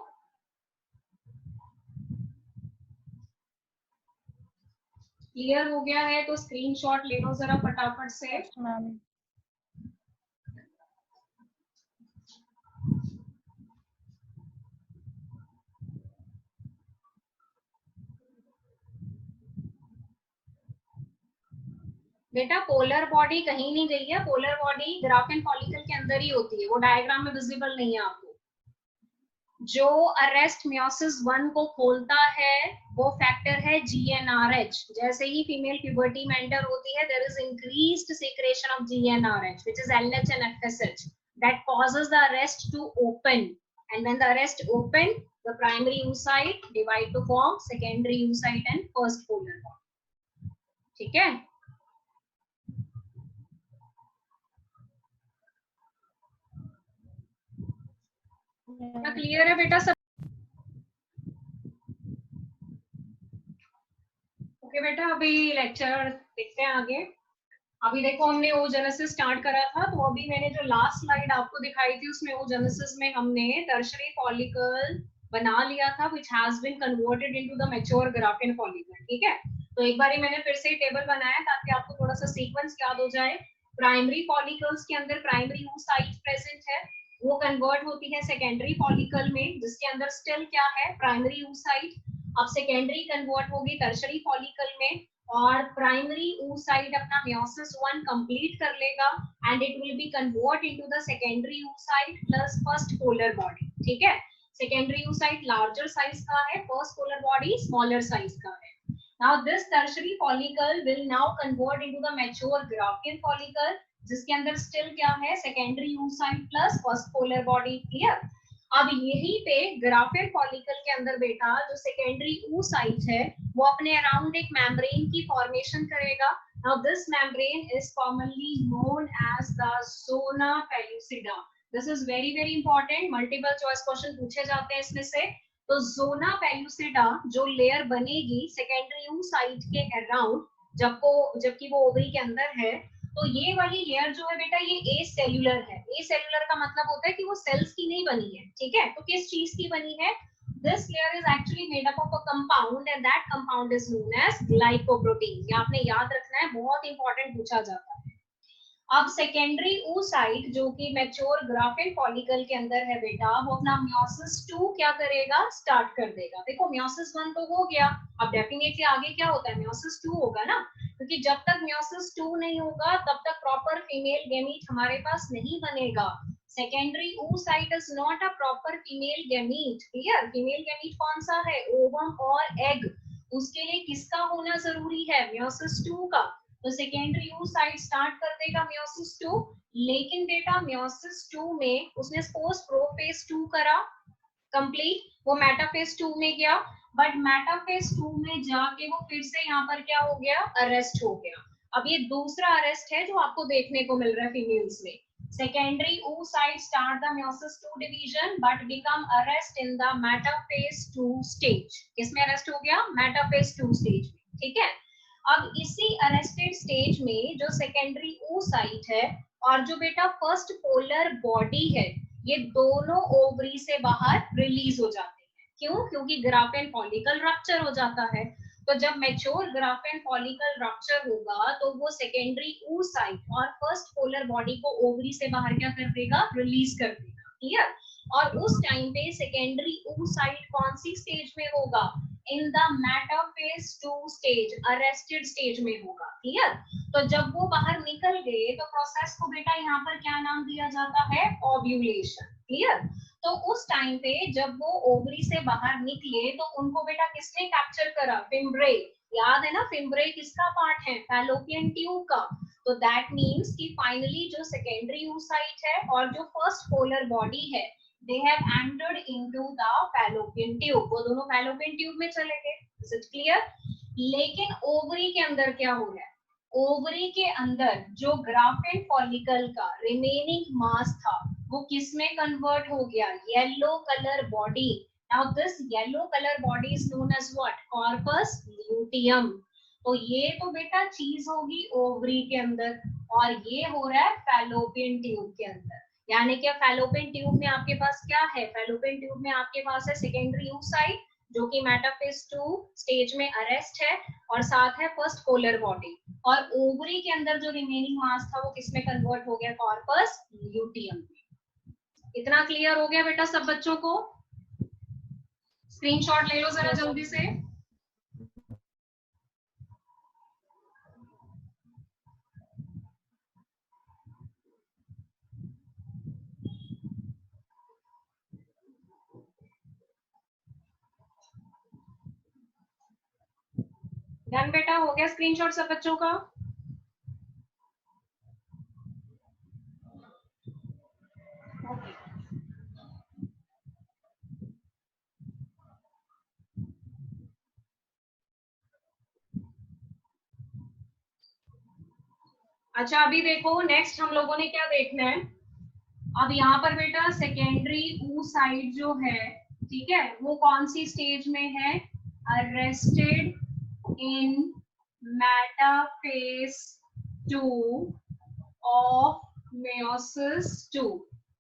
क्लियर हो गया है तो स्क्रीनशॉट ले लो जरा फटाफट से। मैम बेटा पोलर बॉडी कहीं नहीं गई है, पोलर बॉडी ग्राफियन फॉलिकल के अंदर ही होती है, वो डायग्राम में विजिबल नहीं है आपको। जो अरेस्ट मियोसिस 1 को खोलता है वो फैक्टर है GnRH। जैसे ही फीमेल प्यूबर्टी में एंटर होती है, there is increased secretion of GnRH which is LH and FSH that causes the arrest to open, and when the arrest open, the primary oocyte divide to form secondary oocyte and first polar bond। ठीक है, क्या clear है बेटा सब? Okay बेटा, अभी lecture देखते हैं आगे। अभी देखो हमने oogenesis स्टार्ट करा था, तो अभी मैंने जो लास्ट स्लाइड आपको दिखाई थी उसमें oogenesis में हमने टर्शरी फॉलिकल बना लिया था which has been converted into the mature graphene follicle। ठीक है, तो एक बार मैंने फिर से टेबल बनाया ताकि आपको थोड़ा सा सीक्वेंस याद हो जाए। प्राइमरी फॉलिकल्स के अंदर प्राइमरी oocyte प्रेजेंट है, वो कन्वर्ट होती है सेकेंडरी फॉलिकल में जिसके अंदर स्टिल क्या है, प्राइमरी oocyte। अब सेकेंडरी कन्वर्ट होगी टर्शरी फॉलिकल में, और प्राइमरी oocyte अपना meiosis 1 कंप्लीट कर लेगा and it will be convert into the secondary oocyte plus first polar body. ठीक है, सेकेंडरी oocyte लार्जर साइज का है, first polar body smaller size का है। Now this tertiary follicle will now convert into the mature Graafian follicle जिसके अंदर still क्या है, secondary oocyte plus first polar body. Clear? अब यहीं पे ग्राफियन फॉलिकल के अंदर बेटा जो सेकेंडरी oocyte है वो अपने अराउंड एक मेम्ब्रेन की फॉर्मेशन करेगा। Now this membrane is commonly known as the zona pellucida। This is very very important, multiple choice question पूछे जाते हैं इसमें से। तो zona pellucida जो लेयर बनेगी सेकेंडरी oocyte के अराउंड जबकि वो ओवरी के अंदर है, तो ये वाली लेयर जो है बेटा ये ए सेल्यूलर है। ए सेल्यूलर का मतलब होता है कि वो सेल्स की नहीं बनी है। ठीक है, तो किस चीज की बनी है, this layer is actually made up of a compound and that compound is known as glycoprotein. ये आपने याद रखना है, बहुत इंपॉर्टेंट पूछा जाता है। अब सेकेंडरी oocyte जो कि मैच्योर ग्राफिन फॉलिकल के अंदर है बेटा, वो अपना मियोसिस 2 क्या करेगा, स्टार्ट कर देगा। देखो मियोसिस 1 तो हो गया, अब डेफिनेटली आगे क्या होता है, मियोसिस 2 होगा ना, क्योंकि जब तक मियोसिस 2 नहीं होगा तब तक प्रॉपर फीमेल गैमीट हमारे पास नहीं बनेगा। Secondary oocyte is not a proper female gamete. Clear? Female gamete कौन सा है, ओवम और एग। उसके लिए किसका होना जरूरी है, मियोसिस 2 का। तो सेकेंडरी oocyte स्टार्ट कर देगा मियोसिस 2, लेकिन बेटा मियोसिस 2 में उसने सपोज प्रोफेज 2 करा कंप्लीट, वो मेटाफेज 2 में गया, बट मेटाफेज 2 में जाके वो फिर से यहाँ पर क्या हो गया, अरेस्ट हो गया। अब ये दूसरा अरेस्ट है जो आपको देखने को मिल रहा है फीमेल्स में। Secondary oocyte start the meiosis 2 division but become arrest in the metaphase 2 stage। किसमें अरेस्ट हो गया, मेटाफेज 2 स्टेज में। ठीक है, अब इसी अरेस्टेड स्टेज में जो सेकेंडरी oocyte है और जो बेटा फर्स्ट पोलर बॉडी है, ये दोनों ओवरी से बाहर रिलीज हो जाते हैं। क्यों? क्योंकि ग्राफेन फॉलिकल रप्चर हो जाता है। तो जब मैच्योर ग्राफेन फॉलिकल रप्चर होगा तो वो सेकेंडरी oocyte और फर्स्ट पोलर बॉडी को ओवरी से बाहर क्या कर देगा? रिलीज कर देगा। क्लियर? और उस टाइम पे सेकेंडरी oocyte कौन सी स्टेज में होगा? In the metaphase 2 stage, arrested stage में होगा। क्लियर? तो जब वो बाहर निकल गए तो प्रोसेस को बेटा यहाँ पर क्या नाम दिया जाता है? ओव्यूलेशन। क्लियर? तो उस टाइम पे जब वो ओवरी से बाहर निकले तो उनको बेटा किसने कैप्चर करा? फिम्ब्रे। याद है ना, फिम्ब्रे किसका पार्ट है? फैलोपियन ट्यूब का। तो दैट मीन्स कि फाइनली जो सेकेंडरी oocyte है और जो फर्स्ट पोलर बॉडी है, they have entered into the fallopian tube, वो दोनों fallopian tube में चले गए। Is it clear? लेकिन ओवरी के अंदर क्या हो रहा है? ओवरी के अंदर जो ग्राफेन फॉलिकल का रिमेनिंग मास था वो किस में कन्वर्ट हो गया? Yellow colour body. Now this yellow colour body is known as what? Corpus luteum. तो ये तो बेटा चीज होगी ओवरी के अंदर और ये हो रहा है फैलोपियन ट्यूब के अंदर। यानी कि फैलोपियन ट्यूब में आपके पास क्या है? फैलोपियन ट्यूब में आपके पास है सेकेंडरी oocyte जो कि मेटाफेज 2 स्टेज में अरेस्ट है और साथ है फर्स्ट पोलर बॉडी, और ओवरी के अंदर जो रिमेनिंग मास था वो किसमें कन्वर्ट हो गया? कॉर्पस ल्यूटियम में। इतना क्लियर हो गया बेटा सब बच्चों को? स्क्रीनशॉट ले लो जरा जल्दी से। डन बेटा, हो गया स्क्रीनशॉट सब बच्चों का? अच्छा अभी देखो नेक्स्ट हम लोगों ने क्या देखना है। अब यहाँ पर बेटा सेकेंडरी oocyte जो है, ठीक है, वो कौन सी स्टेज में है? Arrested in metaphase 2 of meiosis 2।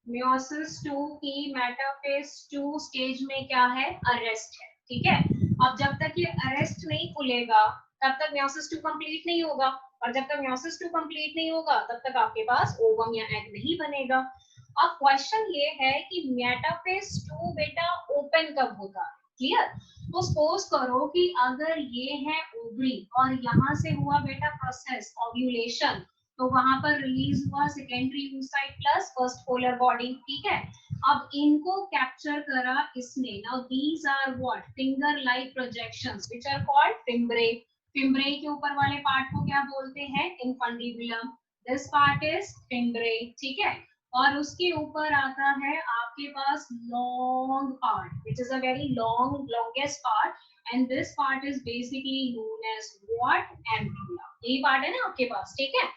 Meiosis 2 की मेटाफेज 2 स्टेज में क्या है? अरेस्ट है। ठीक है, अब जब तक ये अरेस्ट नहीं खुलेगा तब तक मेयोसिस 2 कंप्लीट नहीं होगा, और जब तक मेयोसिस 2 कंप्लीट नहीं होगा तब तक आपके पास ओवम या एग नहीं बनेगा। अब क्वेश्चन ये है कि मेटाफेज 2 बेटा ओपन कब होता है? क्लियर? तो सपोज करो कि अगर ये है ओवरी और यहाँ से हुआ बेटा प्रोसेस ओव्यूलेशन, तो वहां पर रिलीज हुआ secondary oocyte plus first polar body. ठीक है, अब इनको कैप्चर करा इसने। Now these are what? Finger like projections which are called fimbriae. Fimbriae के ऊपर वाले पार्ट को क्या बोलते हैं? Infundibulum. This part is fimbriae. ठीक है, और उसके ऊपर आता है आपके पास long part which is a very longest part, and this part is basically known as what? Ampulla. यही पार्ट है ना आपके पास। ठीक है,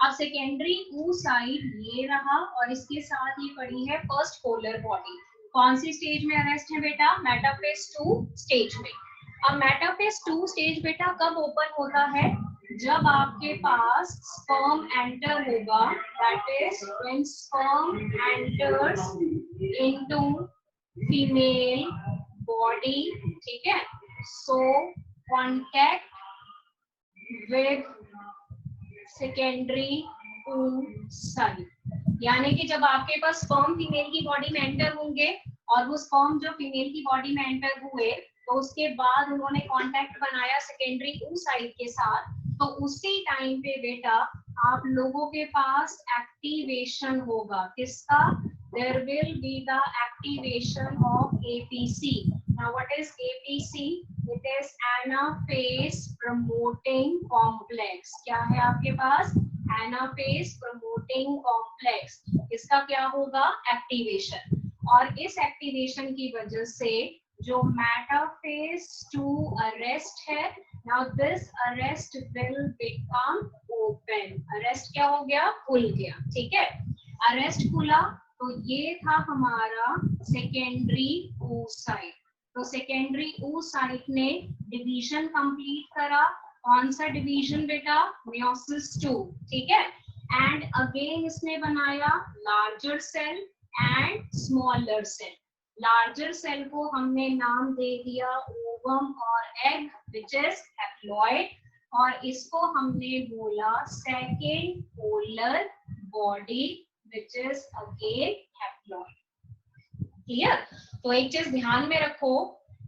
अब सेकेंडरी oocyte ये रहा और इसके साथ ये पड़ी है फर्स्ट पोलर बॉडी। कौन सी स्टेज में अरेस्ट है बेटा? मेटाफेज 2 स्टेज में। अब मेटाफेज 2 स्टेज बेटा कब ओपन होता है? जब आपके पास स्पर्म एंटर होगा, that is when sperm enters into female body. ठीक है, सो कॉन्टैक्ट विद सेकेंडरी oocyte, यानी कि जब आपके पास स्पर्म फीमेल की बॉडी में एंटर होंगे और वो स्पर्म जो फीमेल की बॉडी में एंटर हुए तो उसके बाद उन्होंने कांटेक्ट बनाया सेकेंडरी oocyte के साथ, तो उसी टाइम पे बेटा आप लोगों के पास एक्टिवेशन होगा। किसका? There will be the activation of APC। Now what is APC? It is anaphase promoting complex. क्या है आपके पास? Anaphase promoting complex. इसका क्या होगा? एक्टिवेशन। और इस एक्टिवेशन की वजह से जो मेटाफेज 2 अरेस्ट है, now this arrest will become open. Arrest क्या हो गया? खुल गया। ठीक है, अरेस्ट खुला तो ये था हमारा सेकेंडरी oocyte। तो सेकेंडरी oocyte ने डिवीजन कंप्लीट करा कौन सा डिवीजन बेटा, मियोसिस 2, ठीक है। एंड अगेन इसने बनाया larger cell and smaller cell. Larger cell को हमने नाम दे दिया ओवम और एग विच इज हैप्लॉइड, और इसको हमने बोला second polar body which is again haploid. Clear? तो एक चीज ध्यान में रखो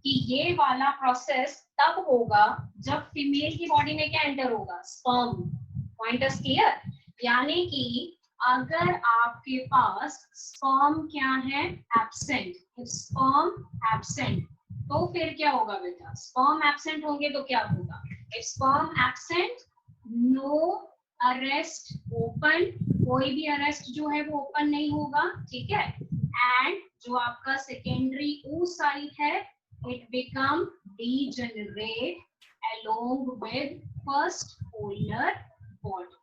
कि ये वाला प्रोसेस तब होगा जब फीमेल की बॉडी में क्या एंटर होगा, स्पर्म। Point is clear? यानी कि अगर आपके पास स्पर्म क्या है, एब्सेंट, स्पर्म एब्सेंट, तो फिर क्या होगा बेटा, स्पर्म एब्सेंट होंगे तो क्या होगा, if sperm absent no arrest open, कोई भी अरेस्ट जो है वो ओपन नहीं होगा, ठीक है। एंड जो आपका सेकेंडरी oocyte है it become degenerate along with first polar body।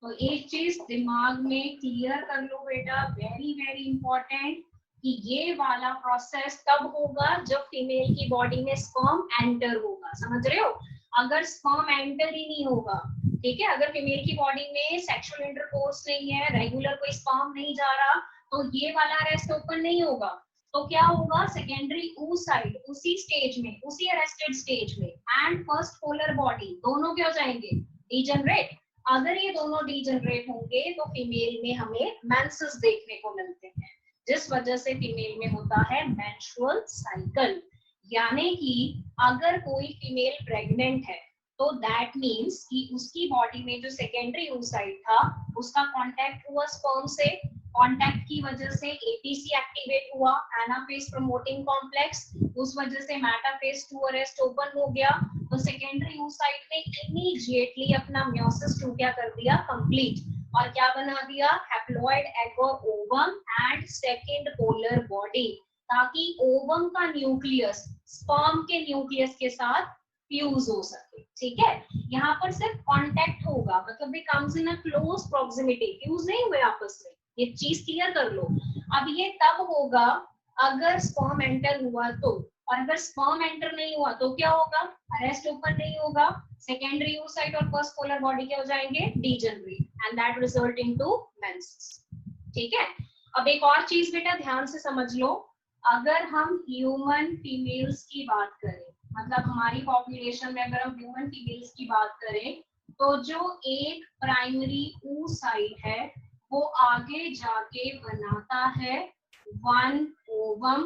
तो एक चीज दिमाग में क्लियर कर लो बेटा, वेरी वेरी इंपॉर्टेंट, कि ये वाला प्रोसेस तब होगा जब फीमेल की बॉडी में स्पर्म एंटर होगा। समझ रहे हो? अगर स्पर्म एंटर ही नहीं होगा, ठीक है, अगर फीमेल की बॉडी में सेक्सुअल इंटरकोर्स नहीं है, रेगुलर कोई स्पर्म नहीं जा रहा, तो ये वाला अरेस्ट ओपन नहीं होगा। तो क्या होगा, सेकेंडरी oocyte उसी स्टेज में, उसी अरेस्टेड स्टेज में, एंड फर्स्ट पोलर बॉडी दोनों क्या हो जाएंगे, डीजनरेट। अगर ये दोनों डीजनरेट होंगे तो फीमेल में हमें मेंसेस देखने को मिलते हैं, जिस वजह से फीमेल में होता है मेंस्ट्रुअल साइकिल। यानी कि अगर कोई फीमेल प्रेग्नेंट है तो दैट मीन्स कि उसकी बॉडी में जो सेकेंडरी oocyte था उसका कांटेक्ट हुआ स्पर्म से, कांटेक्ट की वजह से एपीसी एक्टिवेट हुआ, एनाफेज प्रमोटिंग कॉम्प्लेक्स, उस वजह से मेटाफेज 2 अरेस्ट ओपन हो गया। तो सेकेंडरी oocyte ने इमीडिएटली अपना मियोसिस 2 क्या कर दिया, कंप्लीट, और क्या बना दिया, हैप्लॉइड एग और ovum and second polar body, ताकि ओवम का न्यूक्लियस स्पर्म के न्यूक्लियस के साथ फ्यूज हो सके। ठीक है, यहाँ पर सिर्फ कांटेक्ट होगा, मतलब it comes in a close proximity, fuse नहीं हुए आपस में, ये चीज क्लियर कर लो। अब ये तब होगा अगर स्पर्म एंटर हुआ तो, और अगर स्पर्म एंटर नहीं हुआ तो क्या होगा, अरेस्ट ओपन नहीं होगा, सेकेंडरी oocyte और फर्स्ट पोलर बॉडी क्या हो जाएंगे, degenerate, and that result into menses. ठीक है, अब एक और चीज बेटा ध्यान से समझ लो, अगर हम ह्यूमन फीमेल्स की बात करें, मतलब हमारी पॉपुलेशन में अगर हम ह्यूमन फीमेल्स की बात करें, तो जो एक प्राइमरी oocyte है वो आगे जाके बनाता है 1 ओवम,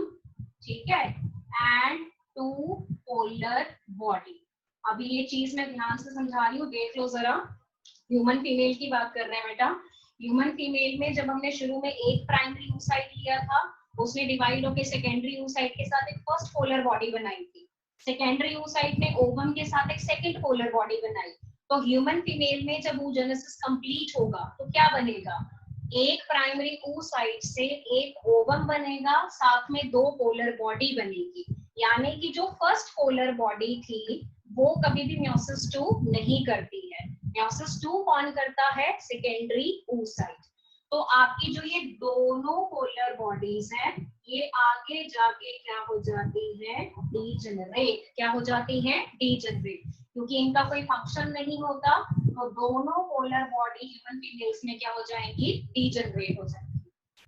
ठीक है, एंड 2 पोलर बॉडी। अभी ये चीज मैं ध्यान से समझा रही हूँ, देख लो जरा। ह्यूमन फीमेल की बात कर रहे हैं बेटा, ह्यूमन फीमेल में जब हमने शुरू में एक प्राइमरी oocyte लिया था, उसने डिवाइड होकर सेकेंडरी oocyte के साथ एक फर्स्ट पोलर बॉडी बनाई थी, सेकेंडरी oocyte ने ओवम के साथ एक सेकेंड पोलर बॉडी बनाई। तो ह्यूमन फीमेल में जब oogenesis कंप्लीट होगा तो क्या बनेगा, एक प्राइमरी oocyte से एक ओवम बनेगा, साथ में 2 पोलर बॉडी बनेगी। यानी कि जो फर्स्ट पोलर बॉडी थी वो कभी भी मियोसिस 2 नहीं करती है, मियोसिस 2 कौन करता है, सेकेंडरी oocyte। तो आपकी जो ये दोनों पोलर बॉडीज हैं ये आगे जाके क्या हो जाती है, डीजनरेट। क्या हो जाती है, डीजनरेट, क्योंकि इनका कोई फंक्शन नहीं होता, तो दोनों पोलर बॉडी ह्यूमन फीमेल्स में क्या हो जाएंगी, डीजनरेट हो जाएंगी।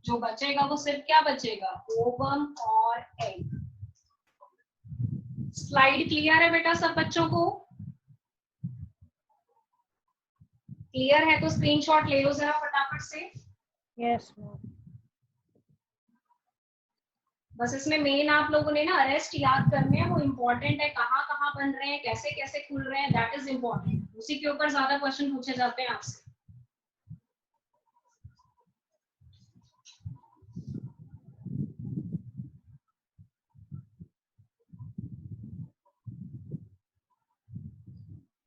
जो बचेगा वो सिर्फ क्या बचेगा, ओवम और एग। स्लाइड क्लियर है बेटा सब बच्चों को? क्लियर है तो स्क्रीनशॉट ले लो जरा फटाफट से। Yes ma'am. बस इसमें मेन आप लोगों ने ना अरेस्ट याद करने हैं, वो इम्पोर्टेंट है, कहाँ कहाँ बन रहे हैं, कैसे कैसे खुल रहे हैं, दैट इज इम्पोर्टेंट, उसी के ऊपर ज्यादा क्वेश्चन पूछे जाते हैं आपसे।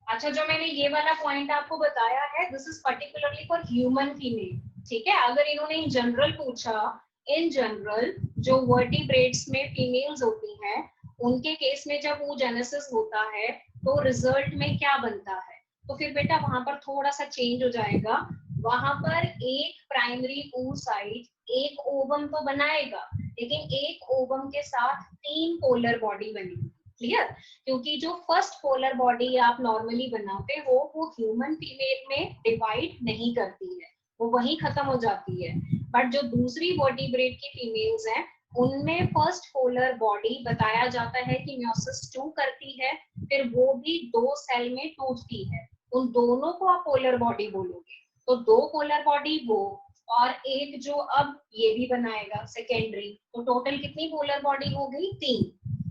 अच्छा, जो मैंने ये वाला पॉइंट आपको बताया है, this is particularly for human female. ठीक है, अगर इन्होंने इन जनरल पूछा, इन जनरल जो वर्टिब्रेट्स में फीमेल्स होती हैं उनके केस में जब oogenesis होता है तो रिजल्ट में क्या बनता है, तो फिर बेटा वहां पर थोड़ा सा चेंज हो जाएगा। वहां पर एक प्राइमरी oocyte एक ओवम तो बनाएगा, लेकिन एक ओवम के साथ 3 पोलर बॉडी बनेगी। क्लियर? क्योंकि जो फर्स्ट पोलर बॉडी आप नॉर्मली बनाते हो वो ह्यूमन फीमेल में डिवाइड नहीं करती है, वो वहीं खत्म हो जाती है। बट जो दूसरी बॉडी ब्रेड की फीमेल्स हैं उनमें फर्स्ट पोलर बॉडी बताया जाता है कि मियोसिस 2 करती है, फिर वो भी 2 सेल में टूटती है। उन दोनों को आप पोलर बॉडी बोलोगे। तो 2 पोलर बॉडी वो और एक जो अब ये भी बनाएगा सेकेंडरी, तो टोटल कितनी पोलर बॉडी हो गई? 3।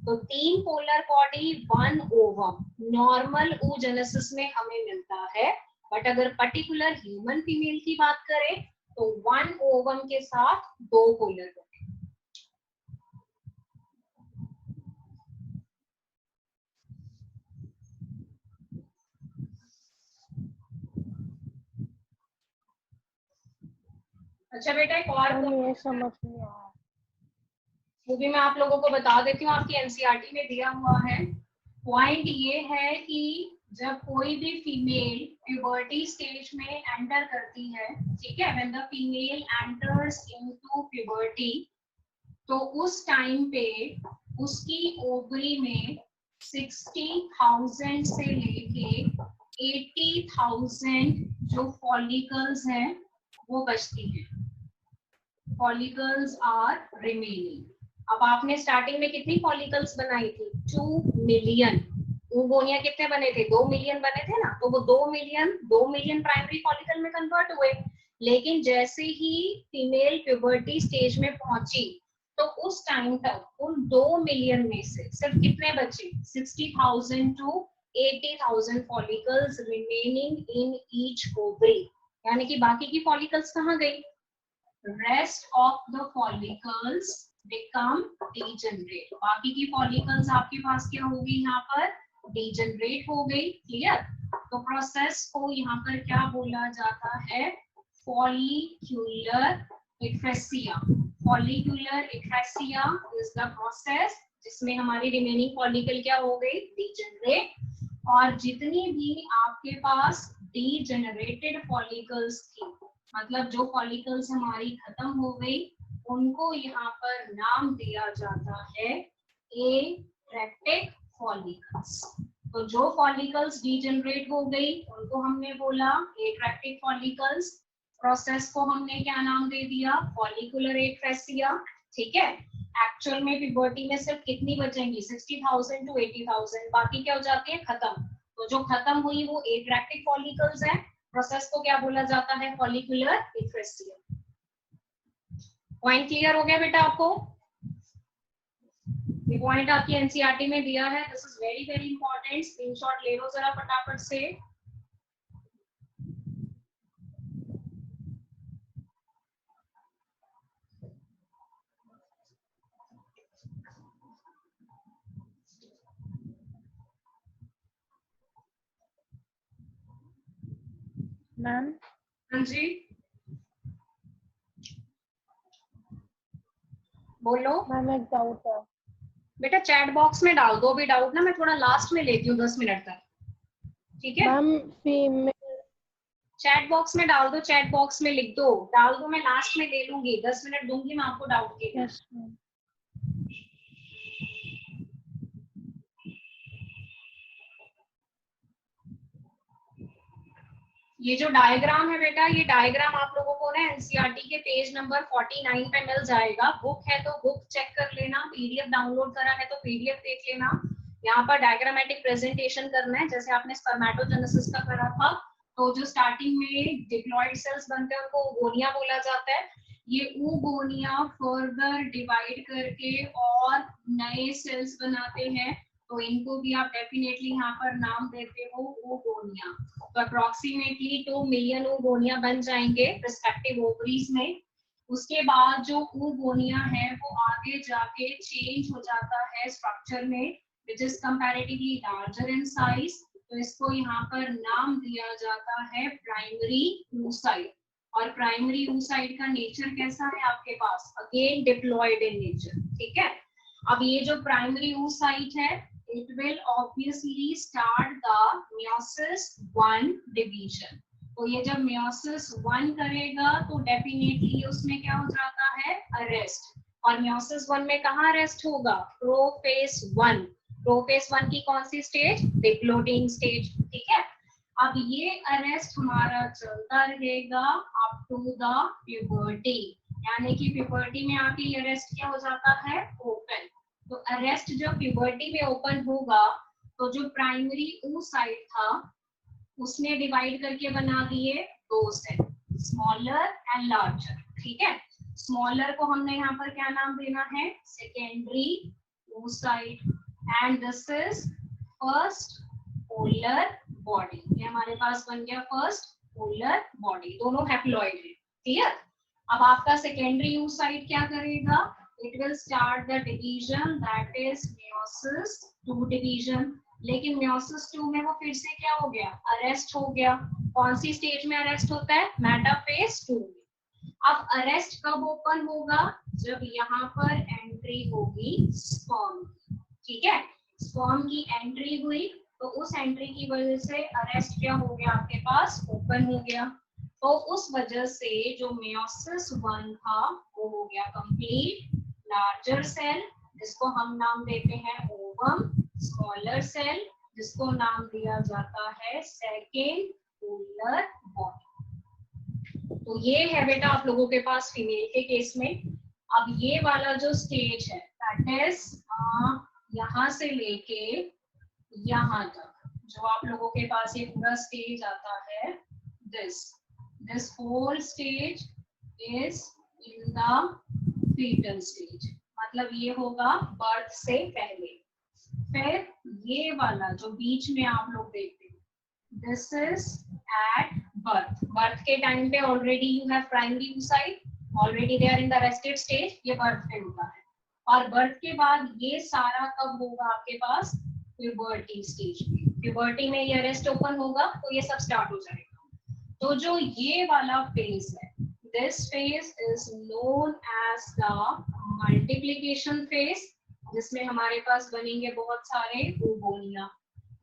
तो 3 polar body 1 ovum normal oogenesis में हमें मिलता है। बट अगर पर्टिकुलर ह्यूमन फीमेल की बात करें तो 1 ओवम के साथ 2 पोलर बॉडी। अच्छा बेटा एक और ये समझ नहीं आया, वो भी मैं आप लोगों को बता देती हूँ, आपकी एनसीईआरटी में दिया हुआ है। पॉइंट ये है कि जब कोई भी फीमेल प्यूबर्टी स्टेज में एंटर करती है, ठीक है, when the female enters into puberty, तो उस टाइम पे उसकी ओवरी में 60,000 से लेके 80,000 जो फॉलिकल्स हैं वो बचती हैं। Follicles are remaining. अब आपने स्टार्टिंग में कितनी फॉलिकल्स बनाई थी? 2 मिलियन। ओवोनिया कितने बने थे? 2 मिलियन बने थे ना, तो वो 2 मिलियन प्राइमरी फॉलिकल में कन्वर्ट हुए। लेकिन जैसे ही फीमेल प्यूबर्टी स्टेज में पहुंची तो उस टाइम तक उन 2 मिलियन में से सिर्फ कितने बचे? 60,000 to 80,000 follicles remaining in each ovary. यानी कि बाकी की फॉलिकल्स कहाँ गई? Rest of the follicles become degenerate। बाकी की फॉलिकल्स आपके पास क्या हो गई? यहाँ पर degenerate हो गई। क्लियर? तो प्रोसेस को यहाँ पर क्या बोला जाता है? follicular ectasia। follicular ectasia is the process जिसमें हमारी रिमेनिंग फॉलिकल क्या हो गई? degenerate। और जितनी भी आपके पास degenerated follicles थी, मतलब जो फॉलिकल्स हमारी खत्म हो गई, उनको यहाँ पर नाम दिया जाता है एट्रैक्टिक फॉलिकल्स। तो जो फॉलिकल्स डीजनरेट हो गई उनको हमने बोला एट्रैक्टिक फॉलिकल्स। प्रोसेस को हमने क्या नाम दे दिया? Follicular atresia. ठीक है? एक्चुअल में प्यूबर्टी में सिर्फ कितनी बचेंगी? 60,000 टू 80,000। बाकी क्या हो जाती है? खत्म। तो जो खत्म हुई वो एट्रैक्टिक फॉलिकल्स है। प्रोसेस को क्या बोला जाता है? Follicular atresia. पॉइंट क्लियर हो गया बेटा आपको? ये पॉइंट आपकी एनसीईआरटी में दिया है। This is very very important. Screenshot ले लो जरा फटाफट से। मैम। हाँ जी बोलो। मैम एक डाउट है। बेटा चैट बॉक्स में डाल दो अभी डाउट ना, मैं थोड़ा लास्ट में लेती हूँ 10 मिनट तक। ठीक है? मैम फीमेल चैट बॉक्स में डाल दो, चैट बॉक्स में लिख दो, डाल दो, मैं लास्ट में ले लूंगी, 10 मिनट दूंगी मैं आपको डाउट के लिए। Yes ma'am. ये जो डायग्राम है बेटा, ये डायग्राम आप लोगों को ना एनसीईआरटी के पेज नंबर 49 पे मिल जाएगा। बुक है तो बुक चेक कर लेना, पीडीएफ डाउनलोड करा है तो पीडीएफ देख लेना। यहाँ पर डायग्रामेटिक प्रेजेंटेशन करना है जैसे आपने स्पर्मेटोजेनेसिस का करा था। तो जो स्टार्टिंग में डिप्लॉयड सेल्स बनते हैं उनको ओगोनिया बोला जाता है। ये ओगोनिया फर्दर डिवाइड करके और नए सेल्स बनाते हैं, तो इनको भी आप डेफिनेटली यहाँ पर नाम देते हो ओगोनिया। तो अप्रोक्सीमेटली 2 मिलियन ओगोनिया बन जाएंगे रिस्पेक्टिव ओवरीज में। उसके बाद जो ओगोनिया है वो आगे जाके चेंज हो जाता है स्ट्रक्चर में, which is comparatively larger in size. तो इसको यहाँ पर नाम दिया जाता है प्राइमरी oocyte। और प्राइमरी oocyte का नेचर कैसा है आपके पास? Again diploid in nature. ठीक है? अब ये जो प्राइमरी oocyte है, it will obviously start the meiosis 1 division। तो ये जब meiosis 1 करेगा तो डेफिनेटली उसमें क्या हो जाता है? अरेस्ट। और meiosis 1 में कहाँ अरेस्ट होगा? प्रोफेज 1। प्रोफेज 1 की कौन सी स्टेज? डिक्लोटिंग स्टेज, ठीक है। अब ये अरेस्ट हमारा चलता रहेगा अप टू द प्यूबर्टी, यानी कि प्यूबर्टी में आके ये अरेस्ट क्या हो जाता है? ओपन। तो अरेस्ट जब प्यूबर्टी में ओपन होगा तो जो प्राइमरी oocyte था उसने डिवाइड करके बना दिए दो सेल, स्मॉलर एंड लार्जर, ठीक है। स्मॉलर को हमने यहाँ पर क्या नाम देना है? Secondary oocyte, and this is first polar body. ये हमारे पास बन गया फर्स्ट पोलर बॉडी, दोनों हैप्लॉइड है, क्लियर। अब आपका सेकेंडरी oocyte क्या करेगा? It will start the division, that is meiosis 2 division. लेकिन meiosis 2 में वो फिर से क्या हो गया? अरेस्ट हो गया। कौन सी स्टेज में अरेस्ट होता है? मेटाफेज 2 में। अब अरेस्ट कब ओपन होगा? जब यहाँ पर एंट्री होगी स्पर्म, ठीक है। स्पर्म की एंट्री हुई तो उस एंट्री की वजह से अरेस्ट क्या हो गया? आपके पास ओपन हो गया। तो उस वजह से जो meiosis 1 था वो हो गया कंप्लीट। लार्जर सेल जिसको हम नाम देते हैं ओवम, स्मॉलर सेल जिसको नाम दिया जाता है सेकेंड पोलर बॉडी। तो ये है बेटा आप लोगों के पास फीमेल के केस में। अब ये वाला जो स्टेज है दैट इज यहाँ से लेके यहाँ तक जो आप लोगों के पास ये पूरा स्टेज आता है, this whole stage is in the fetal stage, मतलब ये होगा बर्थ से पहले। फिर ये वाला जो बीच में आप लोग देखते हैं, this is at birth. Birth के टाइम पे already you have primary oocyte, already they are in the arrested stage, ये बर्थ पे होता है। और बर्थ के बाद ये सारा कब होगा आपके पास? प्यूबर्टी स्टेज में। प्यूबर्टी में ये अरेस्ट ओपन होगा तो ये सब स्टार्ट हो जाएगा। तो जो ये वाला फेज है, this phase is known as the multiplication phase, जिसमें हमारे पास बनेंगे बहुत सारे ओवोनिया।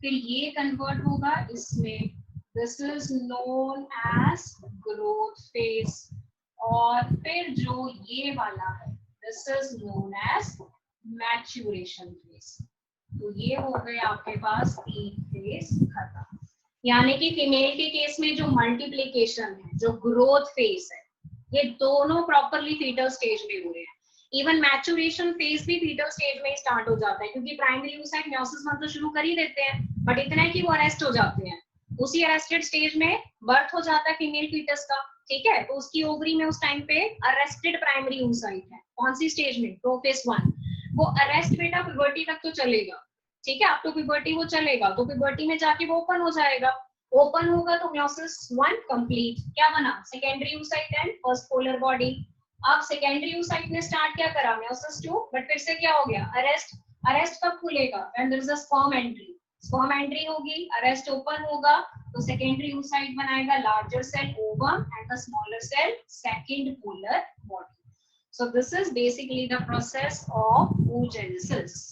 फिर ये कन्वर्ट होगा इसमें, this is known as growth phase. और फिर जो ये वाला है this is known as maturation phase. तो ये हो गए आपके पास 3 फेज खत्म। यानी कि फीमेल के केस में जो मल्टीप्लीकेशन है, जो ग्रोथ फेज है, ये दोनों प्रॉपरली फीटल स्टेज में हुए हैं। इवन मैच्योरेशन फेज भी फीटल स्टेज में ही स्टार्ट हो जाता है, क्योंकि प्राइमरी oocyte meiosis में तो शुरू कर ही देते हैं, बट इतना है कि वो अरेस्ट हो जाते हैं। उसी अरेस्टेड स्टेज में बर्थ हो जाता है फीमेल फीटस का, ठीक है। तो उसकी ओवरी में उस टाइम पे अरेस्टेड प्राइमरी oocyte है। कौन सी स्टेज में? प्रोफेज 1। वो अरेस्ट बेटा प्यूबर्टी तक तो चलेगा, ठीक है, अप टू प्यूबर्टी वो चलेगा। तो प्यूबर्टी में जाके वो ओपन हो जाएगा। ओपन होगा तो meiosis 1 कंप्लीट, क्या बना? Secondary oocyte and first polar body. अब सेकेंडरी oocyte ने स्टार्ट क्या करा? meiosis 2, बट फिर से क्या हो गया? अरेस्ट। अरेस्ट कब खुलेगा? When there is a sperm entry. Sperm entry होगी, अरेस्ट ओपन होगा तो सेकेंडरी oocyte बनाएगा larger cell ovum and the smaller cell second polar body. So this is basically the process of oogenesis।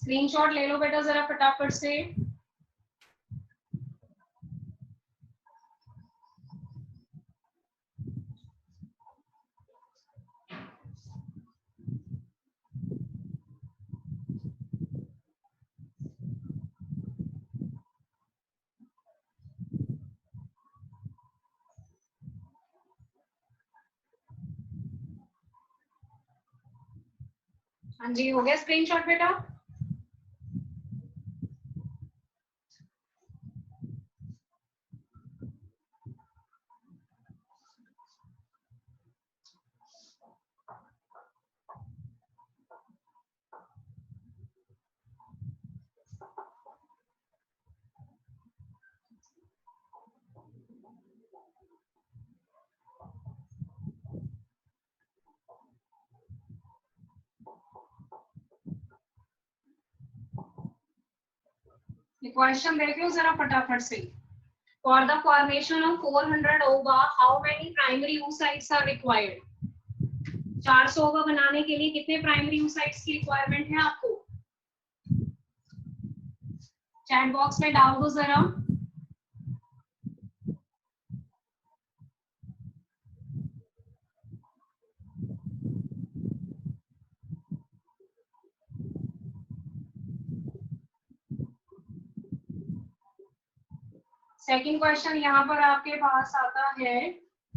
Screenshot ले लो बेटा जरा फटाफट से। हाँ जी, हो गया स्क्रीनशॉट बेटा? क्वेश्चन देख लो जरा फटाफट से। For the formation of 400 ova, how many primary oocytes are required? 400 ओवा बनाने के लिए कितने प्राइमरी oocytes की रिक्वायरमेंट है आपको? चैट बॉक्स में डाल दो जरा। सेकंड क्वेश्चन यहाँ पर आपके पास आता है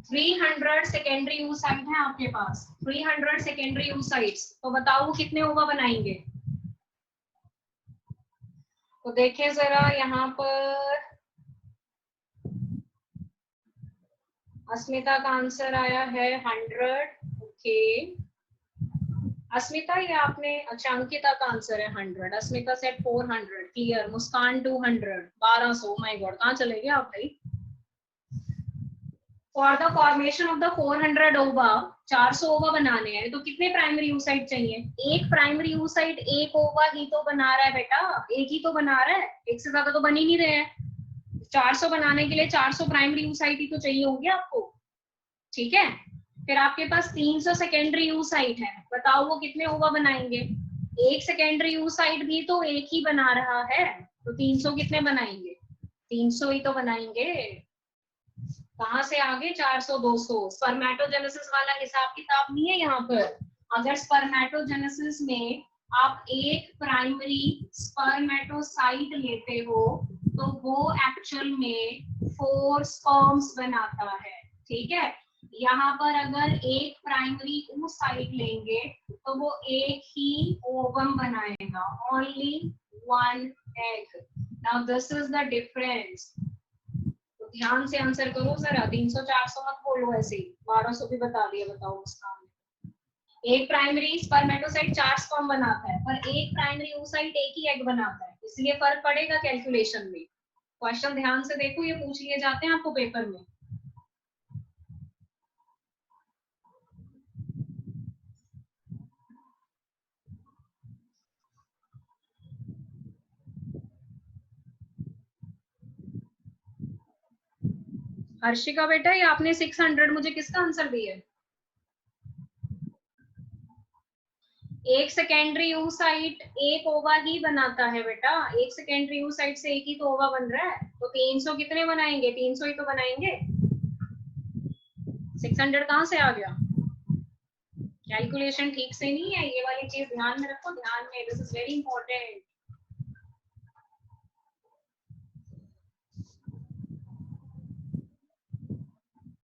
300 सेकेंडरी oocyte है आपके पास, 300 सेकेंडरी oocytes, तो बताओ वो कितने ओवा बनाएंगे। तो देखिए जरा यहाँ पर अस्मिता का आंसर आया है 100। ओके अस्मिता, ये आपने, अच्छा अंकिता का आंसर है 100, Asmita set 400, clear. Muskan 200, 1200, my god कहाँ चले गए आप भाई। For the formation of the 400 ova, 400 ओवा बनाने हैं तो कितने प्राइमरी oocyte चाहिए। एक प्राइमरी oocyte एक ओवा ही तो बना रहा है बेटा, एक ही तो बना रहा है, एक से ज्यादा तो बन ही नहीं रहे हैं। 400 बनाने के लिए 400 प्राइमरी oocyte ही तो चाहिए होंगे आपको, ठीक है। फिर आपके पास 300 सेकेंडरी oocyte है, बताओ वो कितने ओवा बनाएंगे। एक सेकेंडरी oocyte भी तो एक ही बना रहा है, तो 300 कितने बनाएंगे, 300 ही तो बनाएंगे। कहाँ से आगे 400 200, स्पर्मेटोजेनेसिस वाला हिसाब किताब नहीं है यहाँ पर। अगर स्पर्मेटोजेनेसिस में आप एक प्राइमरी स्पर्मेटोसाइट लेते हो तो वो एक्चुअल में 4 स्पर्म्स बनाता है, ठीक है। यहाँ पर अगर एक प्राइमरी oocyte लेंगे तो वो एक ही ओवम बनाएगा, only 1 egg. Now this is the difference, ध्यान से आंसर करो जरा, 300 400 मत बोलो ऐसे ही, 1200 भी बता दिया। बताओ मुस्कान, एक प्राइमरी स्पर्मेटोसाइट 4 स्पर्म बनाता है पर एक प्राइमरी oocyte एक ही एग बनाता है, इसलिए फर्क पड़ेगा कैलकुलेशन में। क्वेश्चन ध्यान से देखो, ये पूछ लिए जाते हैं आपको पेपर में। हर्षिका बेटा, ये आपने 600 मुझे किसका आंसर दिया है। एक सेकेंडरी oocyte एक ओवा ही बनाता है बेटा, एक सेकेंडरी oocyte से एक ही तो ओवा बन रहा है, तो 300 कितने बनाएंगे, 300 ही तो बनाएंगे। 600 कहाँ से आ गया, कैलकुलेशन ठीक से नहीं है, ये वाली चीज ध्यान में रखो, ध्यान में, दिस इज वेरी इंपॉर्टेंट।